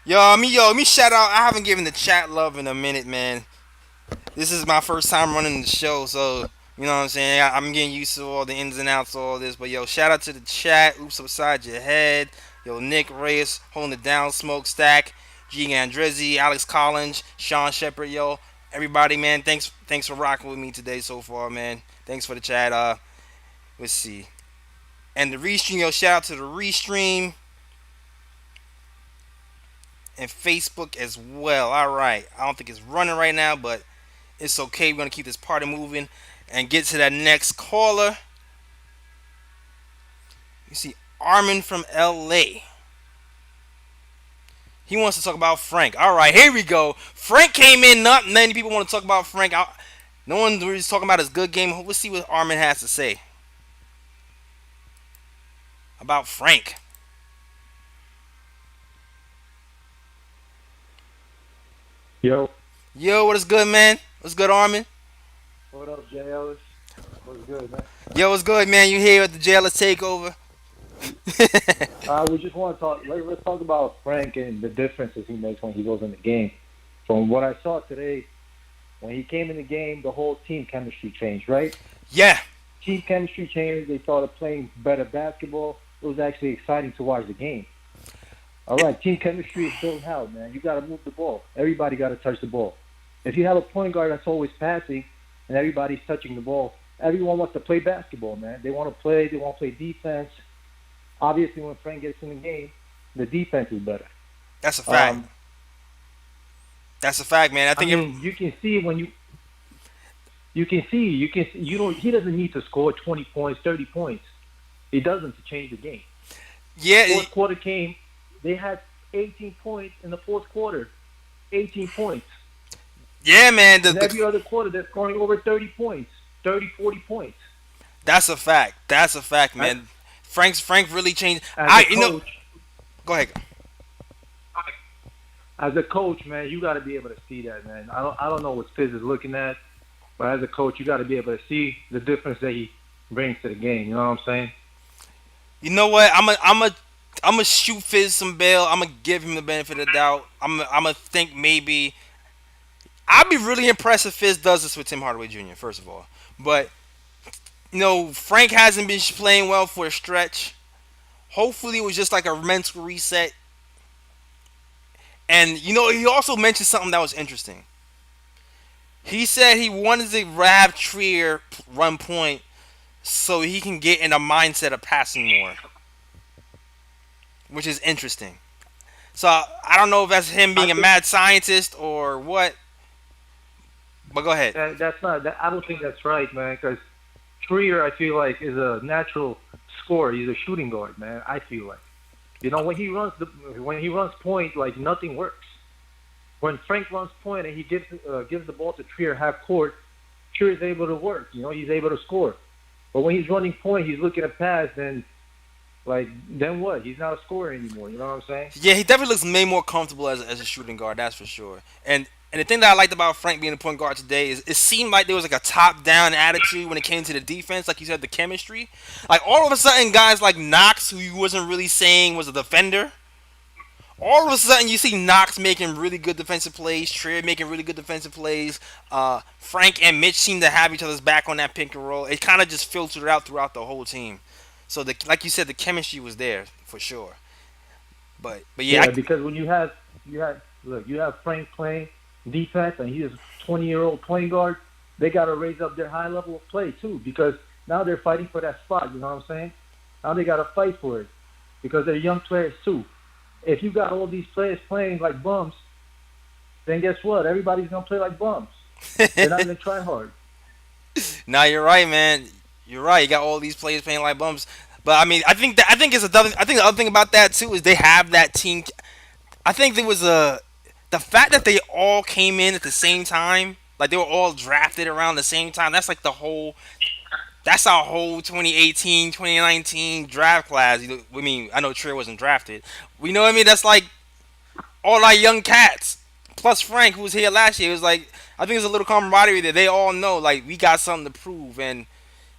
Let me shout out. I haven't given the chat love in a minute, man. This is my first time running the show, so you know what I'm saying. I'm getting used to all the ins and outs of all this. But shout out to the chat. Oops upside your head. Nick Reyes holding it down. Smokestack. G. Andrezzi, Alex Collins, Sean Shepard, everybody, man. Thanks for rocking with me today so far, man. Thanks for the chat. Let's see. And the restream, shout out to the restream. And Facebook as well. Alright. I don't think it's running right now, but it's okay. We're gonna keep this party moving and get to that next caller. You see Armin from LA. He wants to talk about Frank. Alright, here we go. Frank came in. Not many people want to talk about Frank. No one really is talking about his good game. Let's see what Armin has to say about Frank. Yo, what is good, man? What's good, Armin? What up, Jay Ellis? What's good, man? Yo, what's good, man? You here at the Jay Ellis Takeover? We just want to talk. Let's talk about Frank and the differences he makes when he goes in the game. From what I saw today, when he came in the game, the whole team chemistry changed, right? Yeah. Team chemistry changed. They started playing better basketball. It was actually exciting to watch the game. All right, team chemistry is built out, man. You got to move the ball. Everybody got to touch the ball. If you have a point guard that's always passing and everybody's touching the ball, everyone wants to play basketball, man. They want to play. They want to play defense. Obviously, when Frank gets in the game, the defense is better. That's a fact. That's a fact, man. I mean, you can see when you can see. He doesn't need to score 20 points, 30 points. He doesn't to change the game. Yeah. Fourth quarter came. They had 18 points in the fourth quarter. 18 points. Yeah, man. Every other quarter, they're scoring over 30 points, 30, 40 points. That's a fact. That's a fact, man. Frank really changed. Go ahead. As a coach, man, you got to be able to see that, man. I don't know what Fizz is looking at, but as a coach, you got to be able to see the difference that he brings to the game. You know what I'm saying? You know what? I'm a shoot Fizz some bail. I'm gonna give him the benefit of the doubt. I'm gonna think maybe. I'd be really impressed if Fizz does this with Tim Hardaway Jr. First of all, but Frank hasn't been playing well for a stretch. Hopefully, it was just like a mental reset. And he also mentioned something that was interesting. He said he wanted to have Trier run point so he can get in a mindset of passing more, which is interesting. So I don't know if that's him being a mad scientist or what. But go ahead. That's not. I don't think that's right, man. Because Trier, I feel like, is a natural scorer. He's a shooting guard, man. I feel like, when he runs point, like nothing works. When Frank runs point and he gives the ball to Trier half court, Trier is able to work. He's able to score. But when he's running point, he's looking to pass, then what? He's not a scorer anymore. You know what I'm saying? Yeah, he definitely looks way more comfortable as a shooting guard. That's for sure. And the thing that I liked about Frank being a point guard today is it seemed like there was like a top-down attitude when it came to the defense. Like you said, the chemistry. Like all of a sudden, guys like Knox, who you wasn't really saying was a defender, all of a sudden you see Knox making really good defensive plays, Trier making really good defensive plays. Frank and Mitch seem to have each other's back on that pick and roll. It kind of just filtered out throughout the whole team. So like you said, the chemistry was there for sure. But yeah, because when you have Frank playing defense and he's a 20-year-old point guard, they got to raise up their high level of play too, because now they're fighting for that spot. You know what I'm saying? Now they got to fight for it because they're young players too. If you got all these players playing like bums, then guess what? Everybody's gonna play like bums. They're not gonna try hard. Nah, you're right, man. You're right. You got all these players playing like bums. But I mean, I think the other thing about that too is they have that team. I think there was the fact that they all came in at the same time, like they were all drafted around the same time. That's like that's our whole 2018, 2019 draft class. I mean, I know Trier wasn't drafted. You know what I mean? That's like all our young cats. Plus Frank, who was here last year. It was like, I think there's a little camaraderie there. They all know, like, we got something to prove. And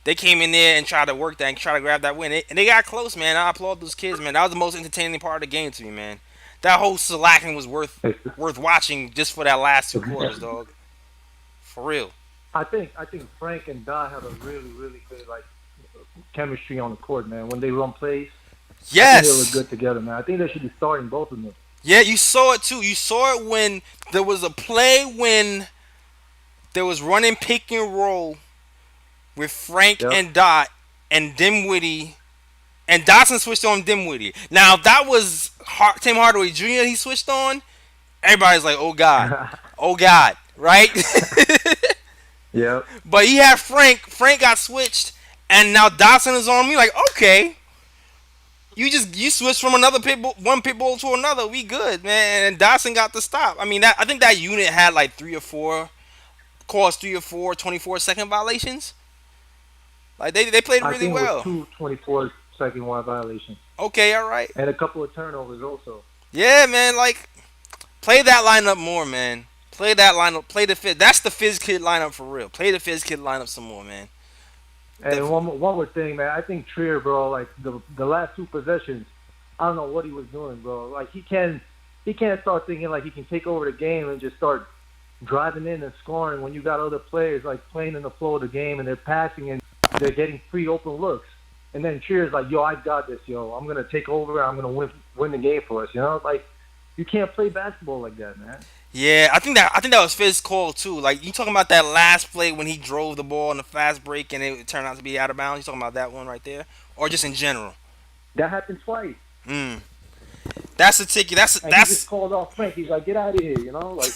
they came in there and tried to work that and try to grab that win. And they got close, man. I applaud those kids, man. That was the most entertaining part of the game to me, man. That whole slacking was worth watching just for that last 2 quarters, dog. For real. I think Frank and Dot have a really, really good chemistry on the court, man. When they run plays, yes, I think they look good together, man. I think they should be starting both of them. Yeah, you saw it too. You saw it when there was a play when there was running pick and roll with Frank and Dot and Dinwiddie, and Dotson switched on Dinwiddie. Now that was Tim Hardaway Jr. He switched on. Everybody's like, "Oh God, oh God," right? Yeah. But he had Frank. Frank got switched, and now Dotson is on me. Like, okay, you switched from one pit bull to another. We good, man. And Dotson got the stop. I mean, I think that unit had like 3 or 4 calls, 3 or 4 24-second violations. Like they played really well. I think it was 2 24-second violations. Okay, all right. And a couple of turnovers also. Yeah, man. Like, play that lineup more, man. Play that lineup. Play the Fizz. That's the Fizz Kid lineup for real. Play the Fizz Kid lineup some more, man. And one more thing, man. I think Trier, bro, like the last 2 possessions, I don't know what he was doing, bro. Like he can't start thinking like he can take over the game and just start driving in and scoring when you got other players like playing in the flow of the game and they're passing and they're getting free open looks. And then Trier's like, yo, I got this, yo. I'm gonna take over. I'm gonna win the game for us. You know, like you can't play basketball like that, man. Yeah, I think that was Fizz's call too. Like you talking about that last play when he drove the ball in the fast break and it turned out to be out of bounds. You talking about that one right there, or just in general? That happened twice. That's a ticket. He just called off Frank. He's like, get out of here, you know. Like,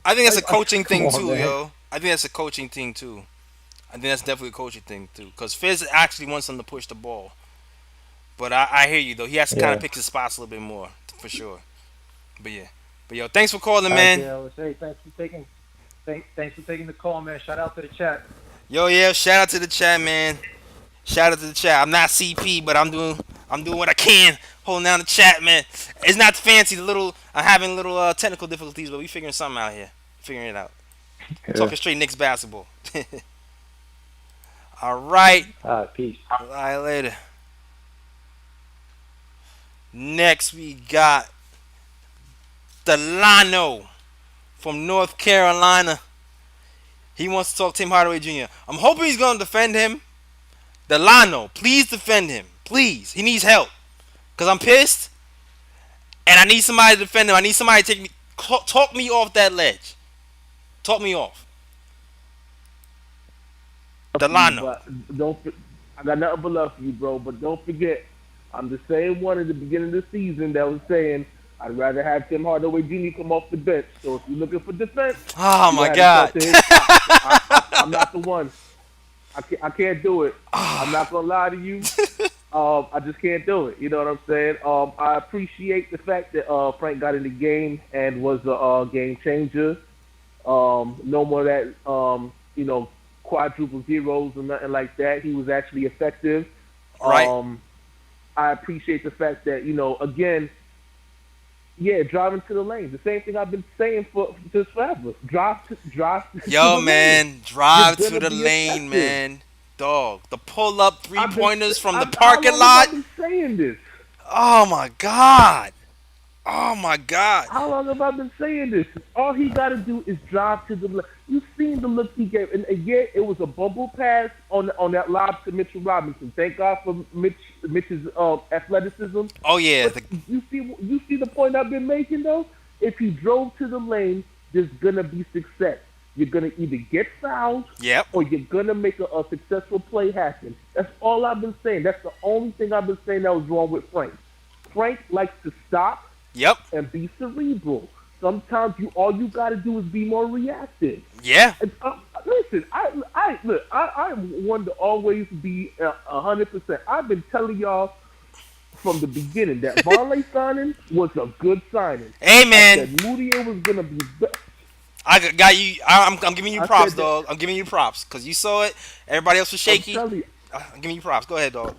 I think that's a coaching thing too, man. yo. I think that's a coaching thing too. I think that's definitely a coaching thing too, because Fizz actually wants him to push the ball. But I hear you though. He has to kind of pick his spots a little bit more for sure. But yo, thanks for calling, man. Hey, thanks for taking the call, man. Shout out to the chat. Yo, yeah, shout out to the chat, man. Shout out to the chat. I'm not CP, but I'm doing what I can, holding down the chat, man. It's not fancy. I'm having little technical difficulties, but we figuring something out here. Figuring it out. Talking straight Knicks basketball. All right. All right, peace. All right, later. Next, we got Delano from North Carolina. He wants to talk Tim Hardaway Jr. I'm hoping he's going to defend him. Delano, please defend him. Please. He needs help. Because I'm pissed. And I need somebody to defend him. I need somebody to talk me off that ledge. Talk me off. Delano. I got nothing but love for you, bro. But don't forget, I'm the same one at the beginning of the season that was saying I'd rather have Tim Hardaway Jr. come off the bench. So if you're looking for defense, oh my God, I'm not the one. I can't do it. I'm not gonna lie to you. I just can't do it. You know what I'm saying? I appreciate the fact that Frank got in the game and was a game changer. No more of that, quadruple zeros and nothing like that. He was actually effective. Right. I appreciate the fact that, again, driving to the lane. The same thing I've been saying for just forever. Drive to Yo, the man, lane. drive You're to the gonna be lane, effective. man. Dog, the pull-up three-pointers from the parking lot. I've been saying this. Oh, my God. Oh, my God. How long have I been saying this? All he got to do is drive to the lane. You've seen the look he gave. And again, it was a bubble pass on that lob to Mitchell Robinson. Thank God for Mitch's athleticism. Oh, yeah. You see the point I've been making, though? If he drove to the lane, there's going to be success. You're going to either get fouled or you're going to make a successful play happen. That's all I've been saying. That's the only thing I've been saying that was wrong with Frank. Frank likes to stop and be cerebral. Sometimes all you got to do is be more reactive. Yeah. And, listen, I'm one to always be 100%. I've been telling y'all from the beginning that Vonleh signing was a good signing. Hey, man. I said Mudiay was going to be better. I got you. I'm giving you props, dog. I'm giving you props because you saw it. Everybody else was shaky. I'm giving you props. Go ahead, dog.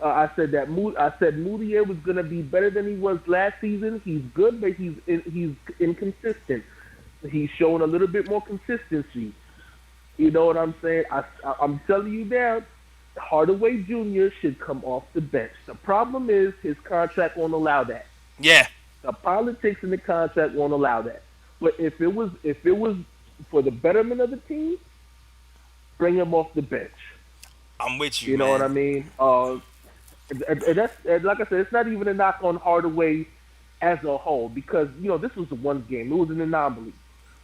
I said Mudiay was going to be better than he was last season. He's good, but he's inconsistent. He's showing a little bit more consistency. You know what I'm saying? I'm telling you now, Hardaway Jr. should come off the bench. The problem is his contract won't allow that. Yeah. The politics in the contract won't allow that. But if it was for the betterment of the team, bring him off the bench. I'm with you. You know what I mean? And like I said, it's not even a knock on Hardaway as a whole because this was one game. It was an anomaly.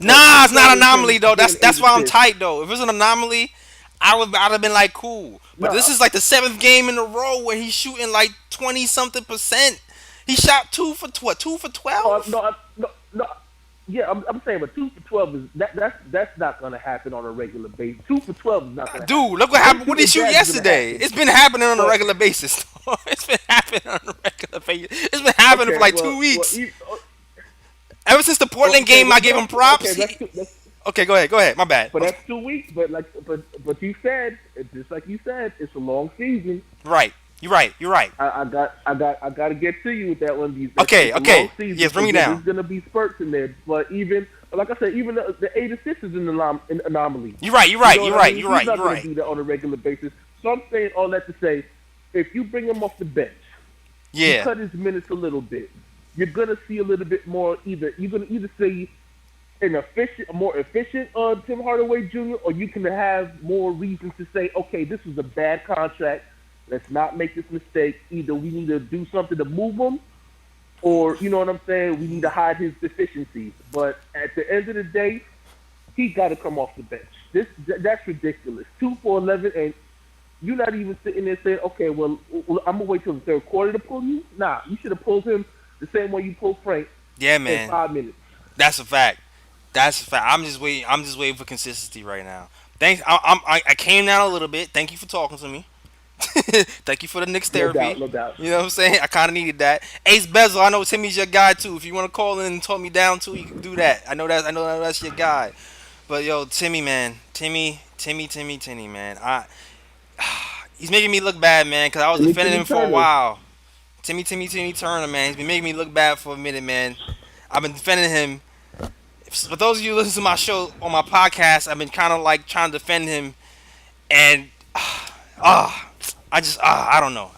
Nah, it's not an anomaly though. That's why I'm tight though. If it was an anomaly, I'd have been like cool. But this is like the 7th game in a row where he's shooting like 20-something%. He shot 2 for 12. No. Yeah, I'm saying, but 2 for 12 is that's not gonna happen on a regular basis. 2 for 12 is not gonna happen. Dude, look what happened. What did he shoot yesterday? It's been happening on a regular basis. It's been happening on a regular basis. It's been happening for like 2 weeks. Ever since the Portland game, I gave him props. Okay, go ahead. My bad. But that's 2 weeks. But you said, just like you said, it's a long season. Right. You're right. I got to get to you with that one. Okay. Yes, bring me down. There's gonna be spurts in there, but like I said, even the 8 assists is an anomaly. You're right. He's not gonna do that on a regular basis. So I'm saying all that to say, if you bring him off the bench, you cut his minutes a little bit, you're gonna see a little bit more. You're gonna either see a more efficient Tim Hardaway Jr., or you can have more reasons to say, okay, this was a bad contract. Let's not make this mistake. Either we need to do something to move him, or, you know what I'm saying, we need to hide his deficiencies. But at the end of the day, he got to come off the bench. That's ridiculous. 2 for 11, and you're not even sitting there saying, okay, well, I'm going to wait till the third quarter to pull you. Nah, you should have pulled him the same way you pulled Frank. Yeah, man. In 5 minutes. That's a fact. I'm just waiting for consistency right now. Thanks. I came down a little bit. Thank you for talking to me. Thank you for the Knicks therapy. No doubt. You know what I'm saying? I kind of needed that. Ace Bezel, I know Timmy's your guy too. If you want to call in and talk me down too, you can do that. I know that's your guy. But yo, Timmy, man, Timmy, man. He's making me look bad, man, because I was defending him for a while. Timmy Turner, man. He's been making me look bad for a minute, man. I've been defending him. For those of you who listen to my show on my podcast, I've been kind of like trying to defend him And I don't know.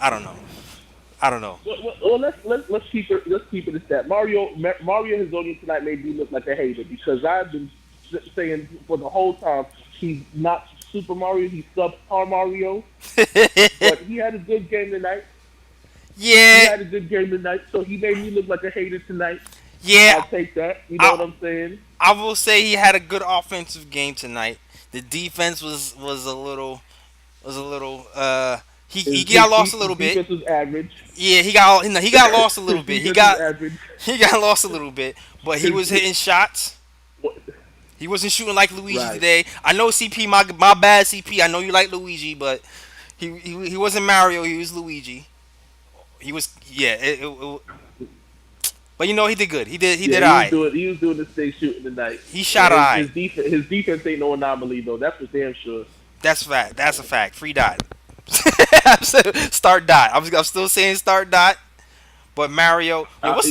Well, let's keep it at that. Mario Hezonja tonight made me look like a hater because I've been saying for the whole time he's not Super Mario, he's subpar Mario. But he had a good game tonight. Yeah, he had a good game tonight, so he made me look like a hater tonight. Yeah, I'll take that. You know what I'm saying? I will say he had a good offensive game tonight. The defense was a little he got lost a little bit. Defense was average. Yeah, he got lost a little bit. He got lost a little bit, but he was hitting shots. He wasn't shooting like Luigi today. I know CP, my bad CP. I know you like Luigi, but he wasn't Mario. He was Luigi. He was but you know he did good. He did alright. He was doing the state shooting tonight. He shot alright. His defense ain't no anomaly though. That's for damn sure. That's a fact. Free Dot. Start Dot. I'm still saying start Dot. But Mario, I've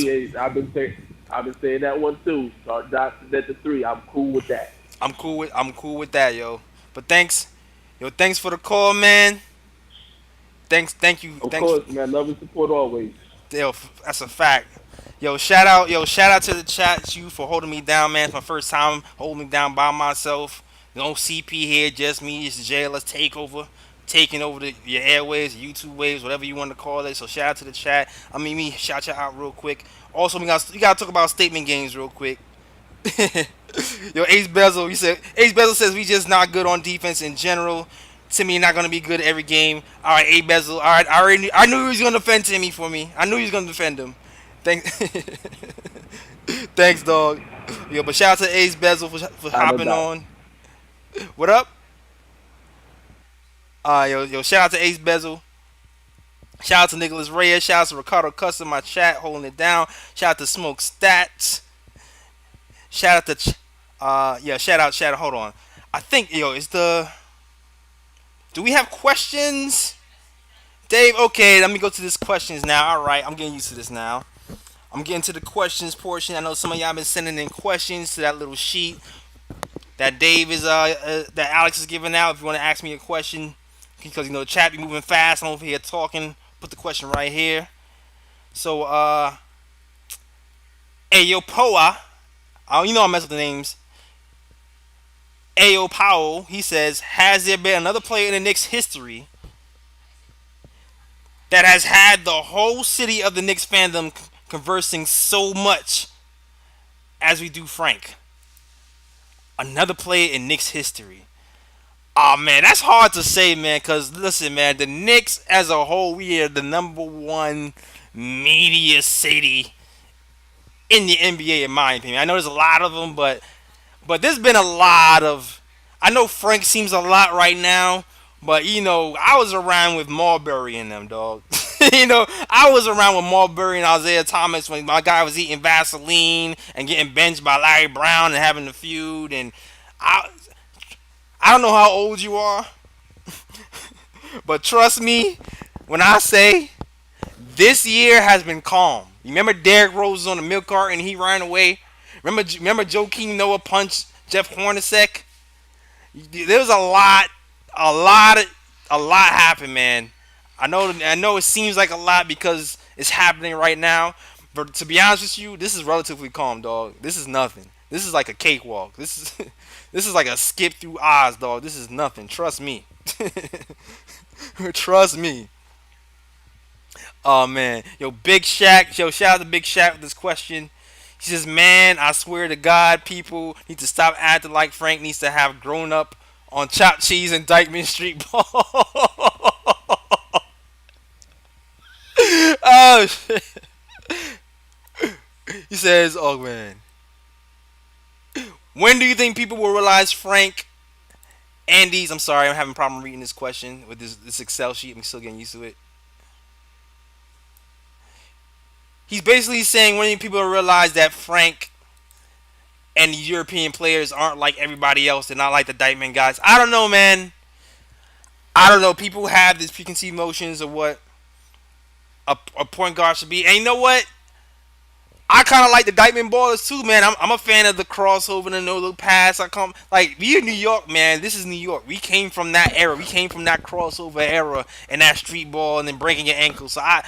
been saying that one too. Start Dot at the 3. I'm cool with that. I'm cool with that, yo. But thanks for the call, man. Thank you. Of course, man. Love and support always. Yo, that's a fact. Yo, shout out to the chat, you, for holding me down, man. It's my first time holding me down by myself. No CP here, just me. It's JLS taking over your airwaves, YouTube waves, whatever you want to call it. So shout out to the chat. Shout you out real quick. Also, we got to talk about statement games real quick. Yo, Ace Bezel says we just not good on defense in general. Timmy not gonna be good every game. All right, Ace Bezel. All right, I knew he was gonna defend Timmy for me. I knew he was gonna defend him. Thanks, dog. Yo, but shout out to Ace Bezel for hopping on. What up? Yo, shout out to Ace Bezel. Shout out to Nicholas Reyes. Shout out to Ricardo Custom, my chat, holding it down. Shout out to Smoke Stats. Shout out to shout out. Hold on. I think do we have questions? Dave, okay, let me go to this questions now. All right, I'm getting used to this now. I'm getting to the questions portion. I know some of y'all been sending in questions to that little sheet that Dave is that Alex is giving out. If you want to ask me a question, because the chat be moving fast. I'm over here talking. Put the question right here. So Ayo Poa, I mess with the names. Ayo Powell, he says, has there been another player in the Knicks history that has had the whole city of the Knicks fandom conversing so much as we do Frank? Another player in Knicks history. Oh, man, that's hard to say, man, because, listen, man, the Knicks as a whole, we are the #1 media city in the NBA, in my opinion. I know there's a lot of them, but there's been a lot of... I know Frank seems a lot right now, but, I was around with Marbury and them, dog. I was around with Marbury and Isaiah Thomas when my guy was eating Vaseline and getting benched by Larry Brown and having the feud. And I don't know how old you are, but trust me when I say this year has been calm. You remember Derrick Rose was on the milk cart and he ran away? Remember Joakim Noah punched Jeff Hornacek? There was a lot happened, man. I know it seems like a lot because it's happening right now, but to be honest with you, this is relatively calm, dog. This is nothing. This is like a cakewalk. This is like a skip through Oz, dog. This is nothing. Trust me. Trust me. Oh man, Big Shaq. Shout out to Big Shaq with this question. He says, "Man, I swear to God, people need to stop acting like Frank needs to have grown up on chopped cheese and Dykeman Street ball." Oh shit. He says, "Oh man, when do you think people will realize Frank Andy's?" I'm sorry, I'm having a problem reading this question with this Excel sheet. I'm still getting used to it. He's basically saying when do people will realize that Frank and the European players aren't like everybody else. They're not like the Dykeman guys. I don't know, man. I don't know. People have these preconceived notions of what a point guard should be. And you know what? I kind of like the Dykeman ballers too, man. I'm a fan of the crossover and the no look pass. We in New York, man. This is New York. We came from that era. We came from that crossover era and that street ball and then breaking your ankle. So I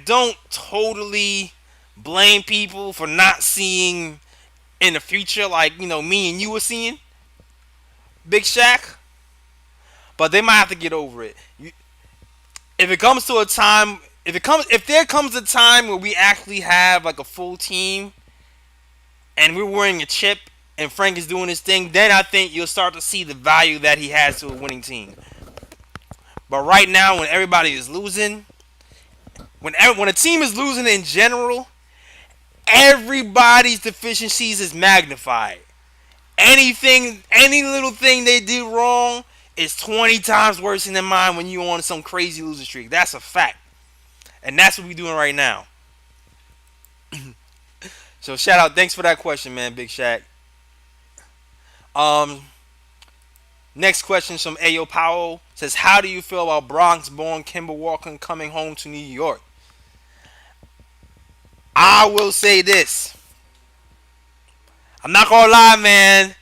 don't totally blame people for not seeing in the future like me and you were seeing Big Shaq, but they might have to get over it. If it comes to a time. If there comes a time where we actually have like a full team and we're wearing a chip and Frank is doing his thing, then I think you'll start to see the value that he has to a winning team. But right now, when everybody is losing, when a team is losing in general, everybody's deficiencies is magnified. Any little thing they did wrong is 20 times worse than mine when you're on some crazy losing streak. That's a fact. And that's what we're doing right now. So shout out. Thanks for that question, man, Big Shaq. Next question from Ayo Powell. Says, how do you feel about Bronx-born Kemba Walker coming home to New York? I will say this. I'm not going to lie, man.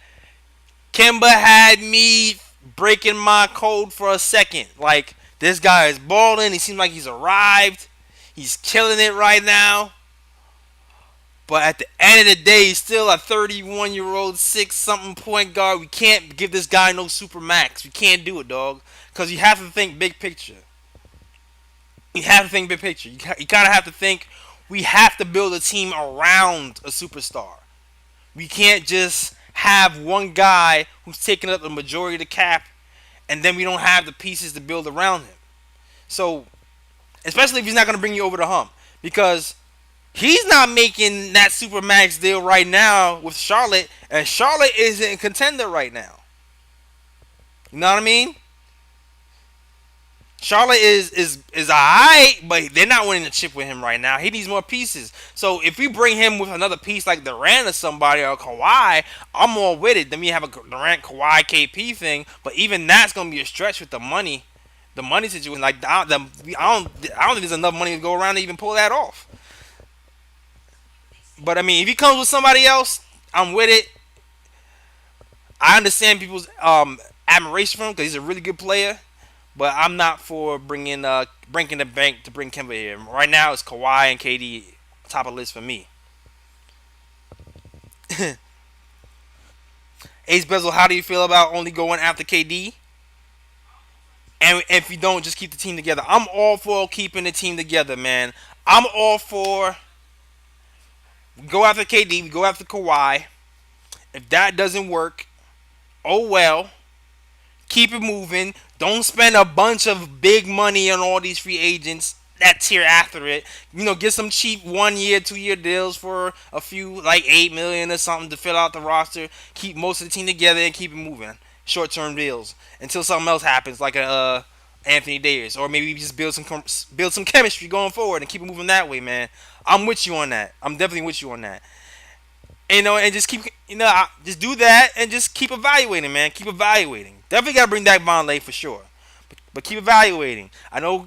Kemba had me breaking my code for a second. Like, this guy is balling. He seems like he's arrived. He's killing it right now. But at the end of the day, he's still a 31-year-old, 6-something point guard. We can't give this guy no super max. We can't do it, dog. Because you have to think big picture. You have to think big picture. You kind of have to think we have to build a team around a superstar. We can't just have one guy who's taking up the majority of the cap and then we don't have the pieces to build around him. So, especially if he's not going to bring you over the hump. Because he's not making that Supermax deal right now with Charlotte. And Charlotte isn't a contender right now. You know what I mean? Charlotte is alright, but they're not winning the chip with him right now. He needs more pieces. So if we bring him with another piece like Durant or somebody or Kawhi, I'm all with it. Then we have a Durant, Kawhi, KP thing. But even that's going to be a stretch with the money. The money situation, like I don't think there's enough money to go around to even pull that off. But I mean, if he comes with somebody else, I'm with it. I understand people's admiration for him because he's a really good player, but I'm not for breaking the bank to bring Kemba here. Right now, it's Kawhi and KD top of the list for me. Ace Bezel, how do you feel about only going after KD? And if you don't, just keep the team together. I'm all for keeping the team together, man. I'm all for we go after KD, we go after Kawhi. If that doesn't work, oh well. Keep it moving. Don't spend a bunch of big money on all these free agents that tier after it. Get some cheap 1 year, 2 year deals for a few, like $8 million or something to fill out the roster. Keep most of the team together and keep it moving. Short-term deals until something else happens, like Anthony Davis, or maybe just build some chemistry going forward and keep it moving that way, man. I'm with you on that. I'm definitely with you on that. And just keep, just do that and just keep evaluating, man. Keep evaluating. Definitely gotta bring back Vonleh for sure, but keep evaluating. I know.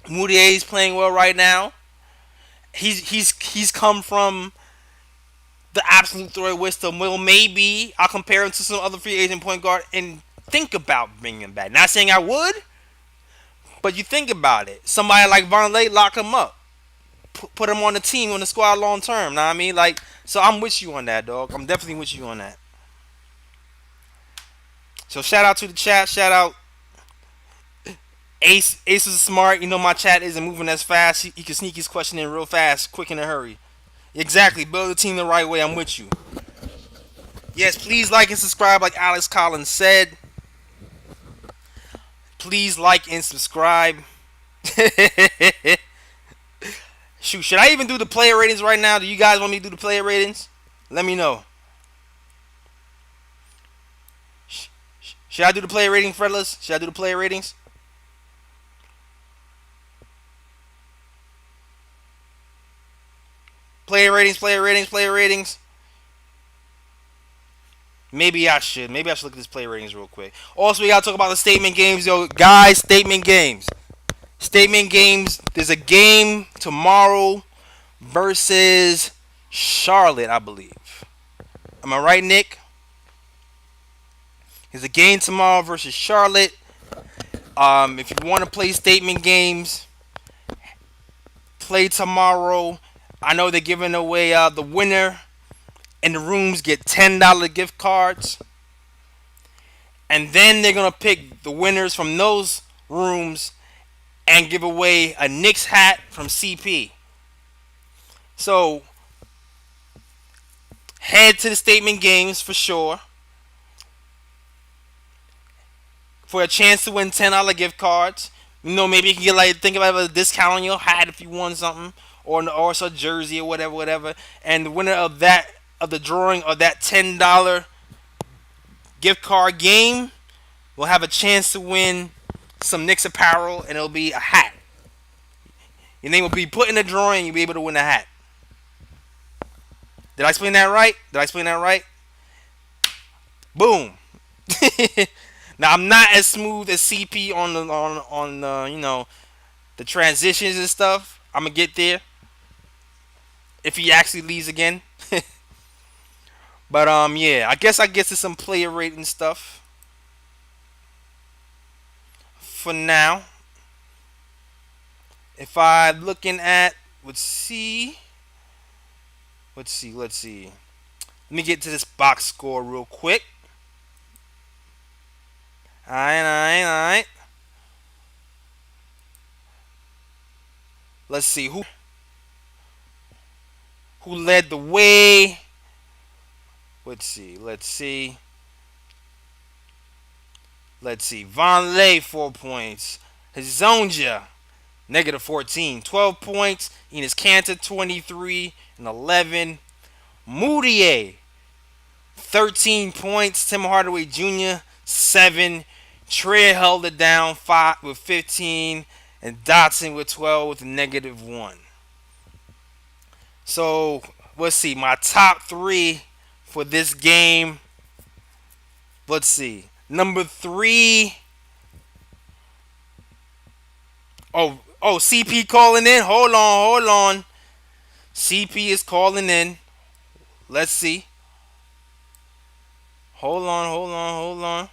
Mudiay is playing well right now. He's come from the absolute throw of wisdom. Well, maybe I'll compare him to some other free agent point guard and think about bringing him back. Not saying I would, but you think about it. Somebody like Vonleh, lock him up. Put him on the team, on the squad long term. Know what I mean? So I'm with you on that, dog. I'm definitely with you on that. So shout out to the chat. Shout out. Ace is smart. My chat isn't moving as fast. He can sneak his question in real fast, quick in a hurry. Exactly. Build the team the right way. I'm with you. Yes, please like and subscribe like Alex Collins said. Please like and subscribe. Shoot, should I even do the player ratings right now? Do you guys want me to do the player ratings? Let me know. Should I do the player ratings, fellas? Should I do the player ratings? Player ratings. Maybe I should. Maybe I should look at this player ratings real quick. Also, we gotta talk about the statement games, yo. Guys, statement games. Statement games. There's a game tomorrow versus Charlotte, I believe. Am I right, Nick? There's a game tomorrow versus Charlotte. If you want to play statement games, play tomorrow. I know they're giving away the winner in the rooms get $10 gift cards. And then they're going to pick the winners from those rooms and give away a Knicks hat from CP. So, head to the statement games for sure for a chance to win $10 gift cards. You know, maybe you can get think about a discount on your hat if you won something, or a jersey or whatever. And the winner of the drawing of that $10 gift card game will have a chance to win some Knicks apparel, and it'll be a hat. Your name will be put in the drawing, and you'll be able to win a hat. Did I explain that right? Boom. Now I'm not as smooth as CP on the transitions and stuff. I'm gonna get there if he actually leaves again. But yeah, I guess it's some player rating stuff for now. If I'm looking at let's see. Let me get to this box score real quick. Alright. Let's see who led the way. Let's see. Vonleh 4 points. Hezonja -14, 12 points. Enes Kanter 23 and 11. Mudiay 13 points. Tim Hardaway Jr. 7. Trier held it down 5 with 15, and Dotson with 12 with a -1. So let's see my top 3 for this game. Let's see. Number 3. Oh, CP calling in. Hold on. CP is calling in. Let's see. Hold on.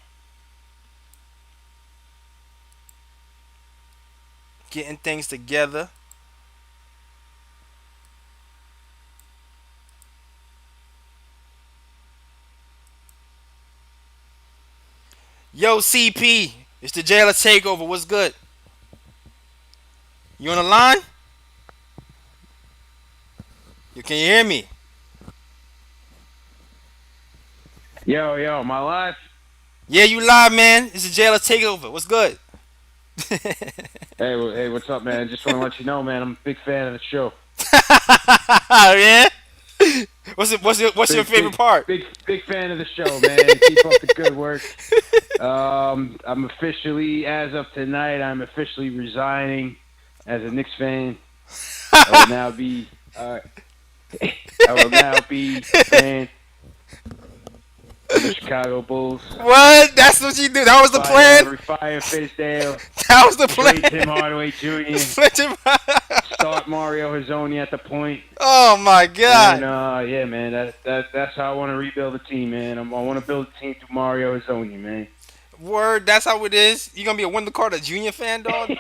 Getting things together. Yo, CP, it's the Jailer Takeover. What's good? You on the line? Can you hear me? Yo, am I live? Yeah, you live, man. It's the Jailer Takeover. What's good? Hey, what's up, man? Just want to let you know, man, I'm a big fan of the show. Yeah? What's your favorite part? Big fan of the show, man. Keep up the good work. I'm officially, as of tonight, resigning as a Knicks fan. I will now be a fan of the Chicago Bulls. What? That's what you do? That was the plan? Fire Fizdale. That was the plan? Trade Tim Hardaway Jr. Start Mario Hezonja at the point. Oh, my God. And, yeah, man, that's how I want to rebuild the team, man. I want to build a team through Mario Hezonja, man. Word, that's how it is? You going to be a Wendell Carter Jr. fan, dog?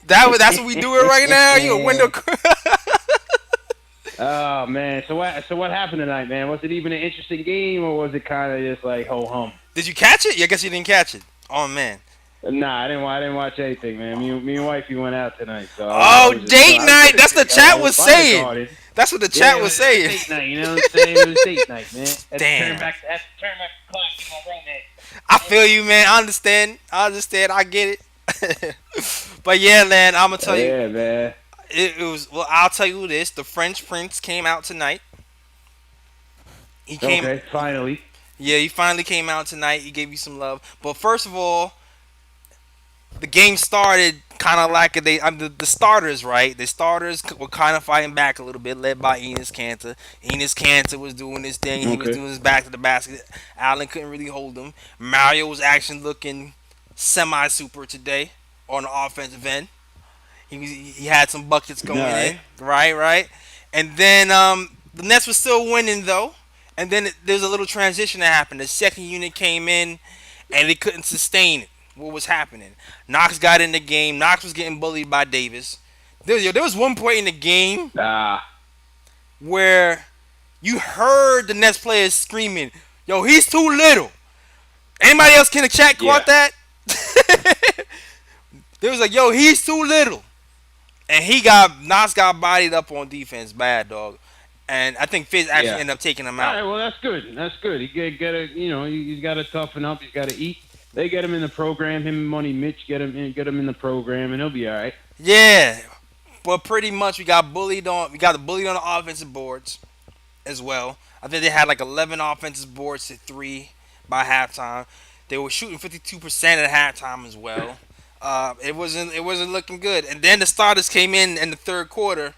That's what we do it right now? You a Wendell Carter? Oh, man. So what happened tonight, man? Was it even an interesting game, or was it kind of just like ho-hum? Did you catch it? Yeah, I guess you didn't catch it. Oh, man. Nah, I didn't watch anything, man. Me and wifey went out tonight. So date night. That's what the chat was saying. That's what the chat was saying. Date night, you know what I'm saying? It was date night, man. Damn. Turn back the clock in my romance. I feel you, man. I understand. I get it. But yeah, man, I'm gonna tell you. Yeah, man. It was. Well, I'll tell you this. The French Prince came out tonight. Okay, finally. Yeah, he finally came out tonight. He gave you some love. But first of all, the game started kind of like the starters, right? The starters were kind of fighting back a little bit, led by Enes Kanter. Enes Kanter was doing his thing. He was doing his back to the basket. Allen couldn't really hold him. Mario was actually looking semi-super today. on the offensive end. He had some buckets going in. Right. And then the Nets were still winning though. And then there's a little transition that happened. The second unit came in, and they couldn't sustain it. What was happening? Knox got in the game. Knox was getting bullied by Davis. There was one point in the game where you heard the Nets players screaming, "Yo, he's too little." Anybody else in the chat caught that? They was like, "Yo, he's too little," and Knox got bodied up on defense, bad dog. And I think Fizz actually ended up taking him out. All right, well, that's good. That's good. He's got to toughen up. He's got to eat. They get him in the program. Him and Money Mitch get him in the program, and he'll be all right. Yeah, but pretty much we got bullied on. We got the bullied on the offensive boards as well. I think they had like 11 offensive boards to 3 by halftime. They were shooting 52% at halftime as well. It wasn't looking good. And then the starters came in the third quarter,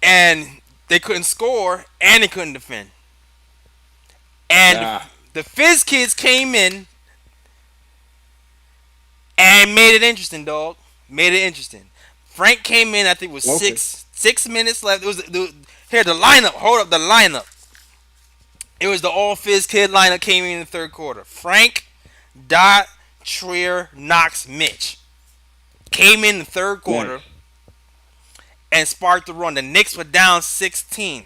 and they couldn't score, and they couldn't defend. And the Fizz kids came in and made it interesting, dog. Made it interesting. Frank came in, I think it was 6 minutes left. The lineup. Hold up, the lineup. It was the all Fizz kid lineup came in the third quarter. Frank, Dot, Trier, Knox, Mitch. Came in the third quarter. And sparked the run. The Knicks were down 16.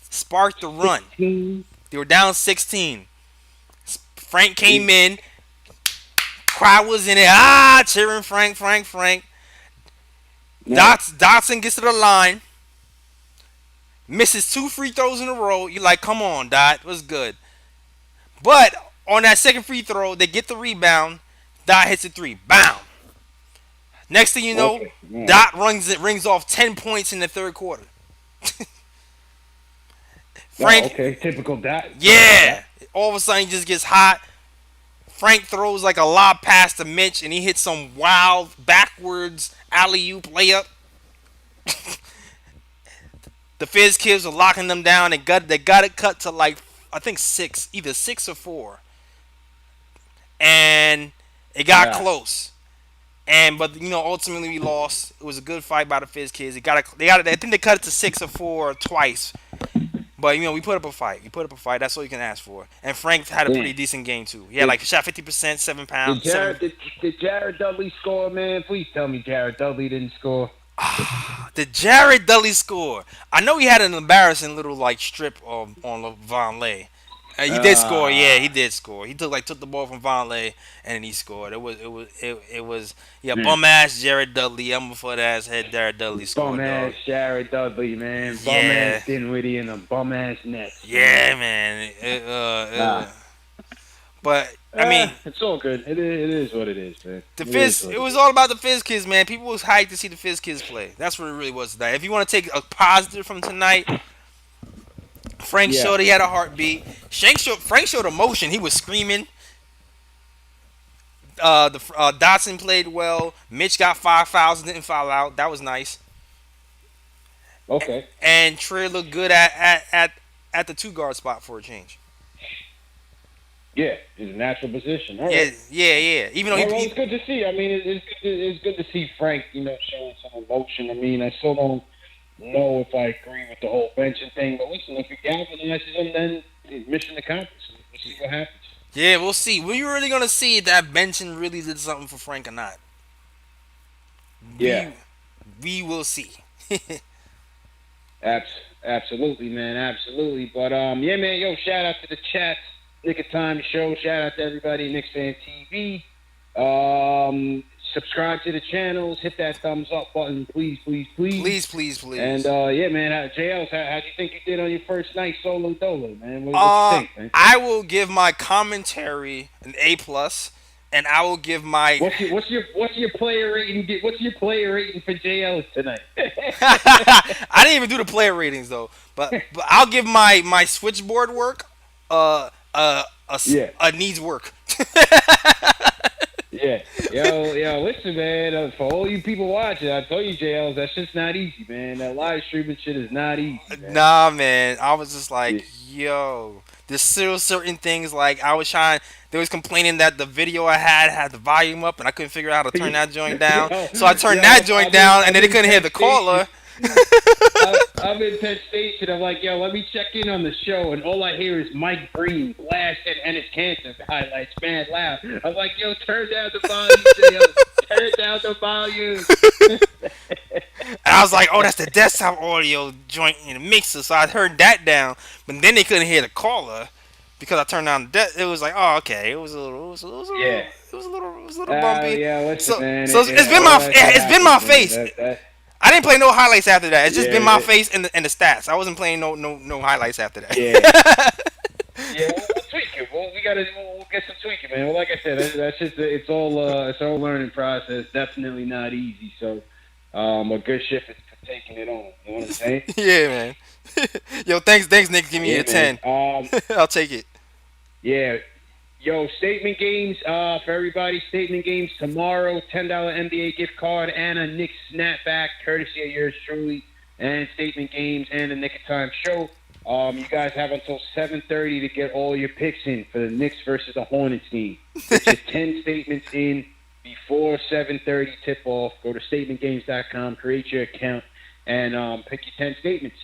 Sparked the run. They were down 16. Frank came in. Crowd was in it. Cheering Frank. Dotson gets to the line. Misses 2 free throws in a row. You're like, come on, Dot. What's good? But on that second free throw, they get the rebound. Dot hits a 3. Bam. Next thing you know, Dot rings off 10 points in the third quarter. Frank, typical Dot. Yeah, all of a sudden he just gets hot. Frank throws like a lob pass to Mitch, and he hits some wild backwards alley-oop layup. The Fizz kids are locking them down. They got it cut to like I think 6, either 6 or 4, and it got close. But ultimately we lost. It was a good fight by the Fizz kids. I think they cut it to 6 or 4 twice. But we put up a fight. That's all you can ask for. And Frank had a pretty decent game too. He had shot 50%, 7 pounds. Did Jared Dudley score, man? Please tell me Jared Dudley didn't score. Did Jared Dudley score? I know he had an embarrassing little strip on Vonleh. He did score. Yeah, he did score. He took the ball from Vonleh and then he scored. It was bum ass Jared Dudley. I'm before the ass head Jared Dudley scored. Bum ass Jared Dudley, man. Bum ass Dinwiddie and a bum ass Nets. Yeah, man. But I mean, it's all good. It is what it is, man. The Fizz. It was all about the Fizz kids, man. People was hyped to see the Fizz kids play. That's what it really was tonight. If you want to take a positive from tonight, Frank showed he had a heartbeat. Frank showed emotion. He was screaming. Dotson played well. Mitch got 5 fouls and didn't foul out. That was nice. Okay. And Trier looked good at the 2-guard spot for a change. Yeah, it's a natural position. All right. Yeah. Even though it's good to see. I mean, it's good to see Frank, showing some emotion. I mean, I still don't know if I agree with the whole benching thing, but listen, if he galvanizes him, then mission accomplished. We'll see what happens. Yeah, we'll see. We're really gonna see if that benching really did something for Frank or not. Yeah, we will see. Absolutely, man, absolutely. But yeah, man, yo, shout out to the chat, Nick of Time show. Shout out to everybody, KnicksFanTV. Subscribe to the channels. Hit that thumbs up button, please. Please. And yeah, man, JLs, how do you think you did on your first night solo dolo, man? What do you think, man? I will give my commentary an A+, and I will give my what's your player rating? What's your player rating for JLs tonight? I didn't even do the player ratings though, but I'll give my switchboard work a needs work. Yeah. Yo, listen, man. For all you people watching, I told you, JL, that shit's not easy, man. That live streaming shit is not easy, man. Nah, man. I was just like, Yeah. yo. There's still certain things like I was trying. They was complaining that the video I had the volume up, and I couldn't figure out how to turn that joint down. So I turned that joint down, and then they couldn't hear the caller. I'm in Penn Station. I'm like, yo, let me check in on the show, and all I hear is Mike Breen blasting Enes Kanter highlights, man, loud. I'm like, yo, turn down the volume, JL. Turn down the volume. And I was like, oh, that's the desktop audio joint in the mixer. So I heard that down, but then they couldn't hear the caller because I turned down the. It was like, oh, okay, it was a little bumpy. Yeah, listen, man. So it's been my face. I didn't play no highlights after that. It's just been my face and the stats. I wasn't playing no highlights after that. Yeah. We'll tweak it. We'll get some tweaking, man. Well, like I said, that's just it's all learning process. Definitely not easy. So, a good shift is for taking it on. You know what I'm saying? Yeah, man. Yo, thanks, Nick. Give me a 10. I'll take it. Yeah. Yo, statement games for everybody. Statement games tomorrow. $10 NBA gift card and a Knicks snapback, courtesy of yours truly. And statement games and the Nick of Time show. You guys have until 7:30 to get all your picks in for the Knicks versus the Hornets game. It's just 10 statements in before 7:30 tip-off. Go to statementgames.com, create your account, and pick your 10 statements.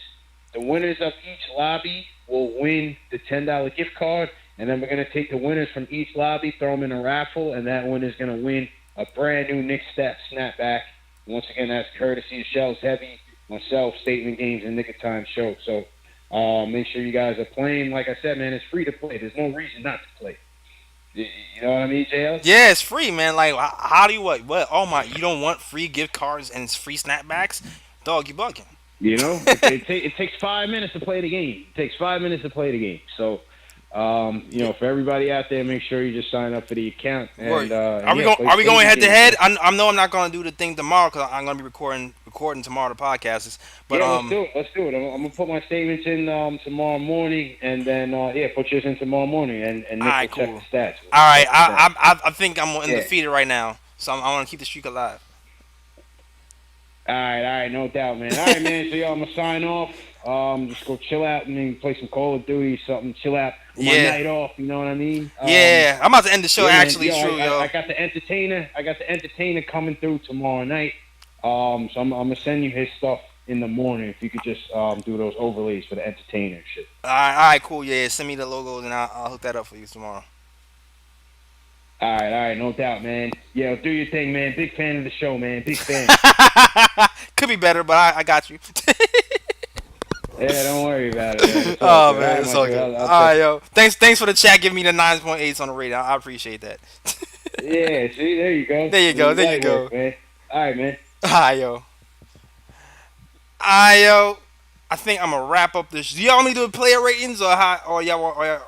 The winners of each lobby will win the $10 gift card, and then we're going to take the winners from each lobby, throw them in a raffle, and that winner is going to win a brand new Knicks snapback. Once again, that's courtesy of Shells Heavy, myself, Statement Games, and Nick of Time show. So make sure you guys are playing. Like I said, man, it's free to play. There's no reason not to play. You know what I mean, JL? Yeah, it's free, man. Like, how do you what? Oh my, you don't want free gift cards and free snapbacks? Dog, you bugging. You know, it takes 5 minutes to play the game. So, for everybody out there, make sure you just sign up for the account. And, are we going head to head? I know I'm not going to do the thing tomorrow because I'm going to be recording tomorrow the podcast. But let's do it. I'm going to put my statements in tomorrow morning, and then put yours in tomorry morning, and Nick will check the stats. All right, I think I'm undefeated right now, so I want to keep the streak alive. All right, no doubt, man. All right, man. So, I'm going to sign off. Just go chill out and then play some Call of Duty, something, chill out. My night off, you know what I mean? I'm about to end the show, actually. I got the entertainer coming through tomorrow night. So I'm going to send you his stuff in the morning if you could just do those overlays for the entertainer and shit. All right, cool. Yeah, send me the logos and I'll hook that up for you tomorrow. All right, no doubt, man. Yeah, do your thing, man. Big fan of the show, man. Big fan. Could be better, but I got you. Yeah, don't worry about it, man. Man, it's all good. All right, yo. Thanks for the chat. Give me the 9.8s on the rating. I appreciate that. Yeah, see, there you go. There you go. Work, man. All right, man. All right, yo. I think I'm gonna wrap up this. Do y'all want me to do player ratings or how? Or y'all?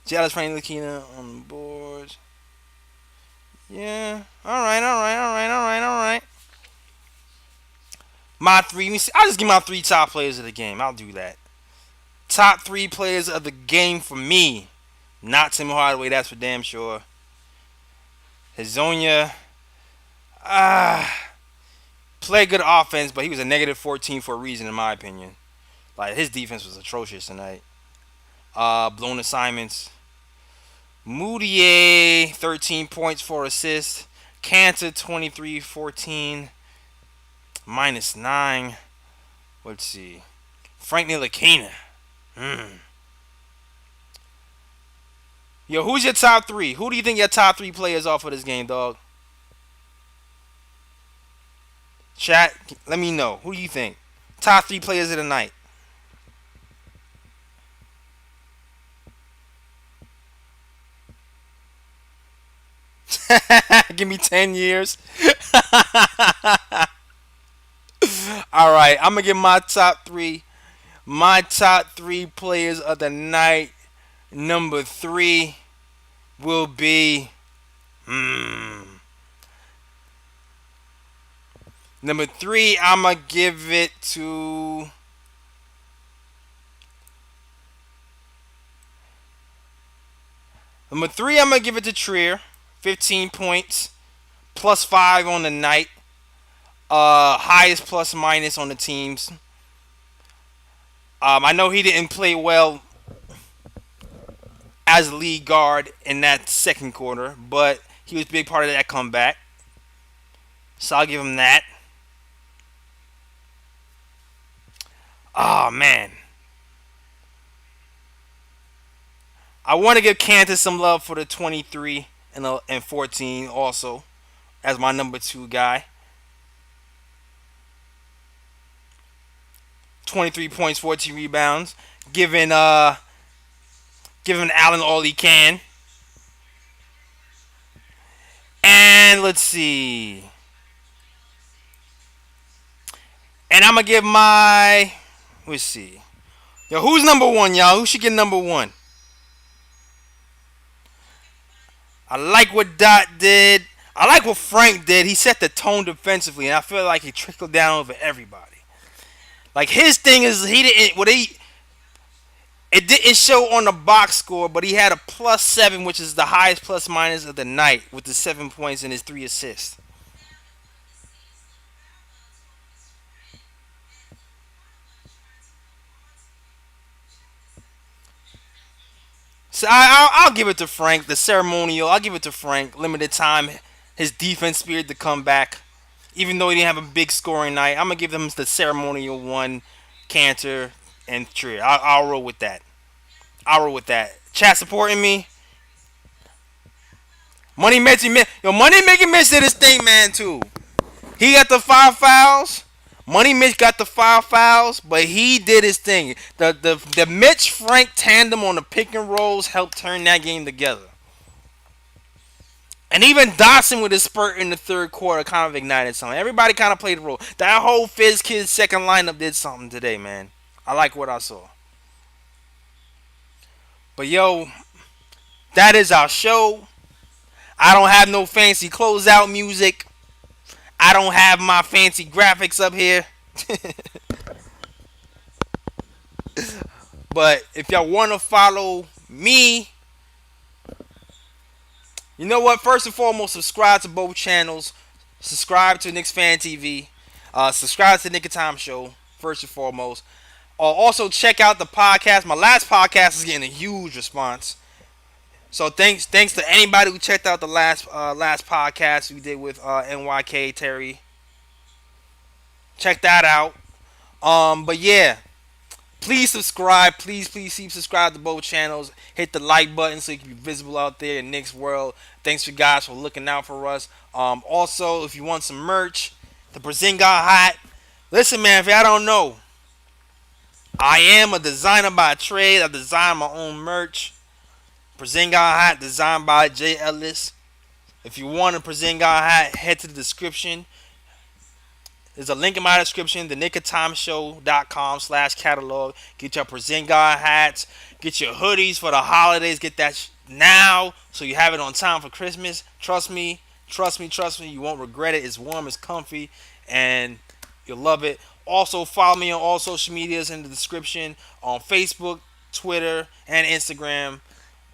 Jealous Frank Ntilikina on the boards. Yeah. All right. My three. I'll just give my 3 top players of the game. I'll do that. Top 3 players of the game for me. Not Tim Hardaway. That's for damn sure. Hezonja. Played good offense, but he was a negative 14 for a reason, in my opinion. Like, his defense was atrocious tonight. Blown assignments. Mudiay, 13 points, 4 assists. Kanter, 23, 14. -9. Let's see. Frank Ntilikina. Yo, who's your top 3? Who do you think your top 3 players are for this game, dog? Chat, let me know. Who do you think? Top 3 players of the night. Give me 10 years. All right, I'm going to give my top 3. My top 3 players of the night. Number 3 will be... Number 3, I'm going to give it to... Number 3, I'm going to give it to Trier. 15 points, +5 on the night. Highest plus minus on the teams. I know he didn't play well as a lead guard in that second quarter, but he was a big part of that comeback. So I'll give him that. Oh, man. I want to give Kanter some love for the 23 and 14 also as my number 2 guy. 23 points, 14 rebounds. Giving Allen all he can. And let's see. And I'm going to give let's see. Yo, who's number 1, y'all? Who should get number 1? I like what Dot did. I like what Frank did. He set the tone defensively, and I feel like he trickled down over everybody. Like, his thing is, it didn't show on the box score, but he had a +7, which is the highest plus minus of the night, with the 7 points and his 3 assists. So I'll give it to Frank. The ceremonial, I'll give it to Frank. Limited time, his defense spirit to come back. Even though he didn't have a big scoring night, I'm going to give them the ceremonial one, Kanter and Trier. I'll roll with that. Chat supporting me. Money Making Mitch did his thing, man, too. He got the 5 fouls. Money Mitch got the 5 fouls, but he did his thing. The Mitch Frank tandem on the pick and rolls helped turn that game together. And even Dotson with his spurt in the third quarter kind of ignited something. Everybody kind of played a role. That whole Fizz Kids second lineup did something today, man. I like what I saw. But yo, that is our show. I don't have no fancy closeout music. I don't have my fancy graphics up here. But if y'all want to follow me, you know what? First and foremost, subscribe to both channels. Subscribe to KnicksFanTV. Subscribe to the Nick of Time Show, first and foremost. Also, check out the podcast. My last podcast is getting a huge response. So thanks to anybody who checked out the last podcast we did with NYK Terry. Check that out. But yeah, please subscribe. Please keep subscribe to both channels. Hit the like button so you can be visible out there in Knicks world. Thanks you guys for looking out for us. Also, if you want some merch, the Brazilian hat. Listen, man, if y'all don't know, I am a designer by trade. I design my own merch. Brazilian hat designed by Jay Ellis. If you want a Brazilian hat, head to the description. There's a link in my description, thenicoftimeshow.com/catalog. Get your Brazilian hats. Get your hoodies for the holidays. Get that now so you have it on time for Christmas. Trust me. You won't regret it. It's warm, it's comfy, and you'll love it. Also, follow me on all social medias in the description. On Facebook, Twitter, and Instagram.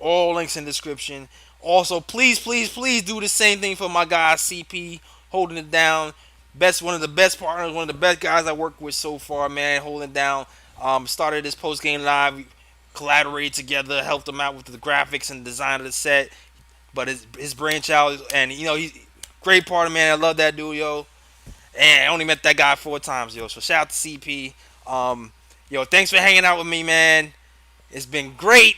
All links in the description. Also, please do the same thing for my guy CP, holding it down. One of the best partners, one of the best guys I worked with so far, man, holding it down. Started this post game live, we collaborated together, helped him out with the graphics and design of the set. But his brainchild, and he's a great partner, man. I love that dude, yo. And I only met that guy 4 times, yo. So shout out to CP. Yo, thanks for hanging out with me, man. It's been great.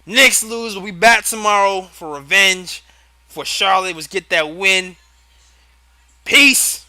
Knicks lose, we'll be back tomorrow for revenge. For Charlotte, let's get that win. Peace.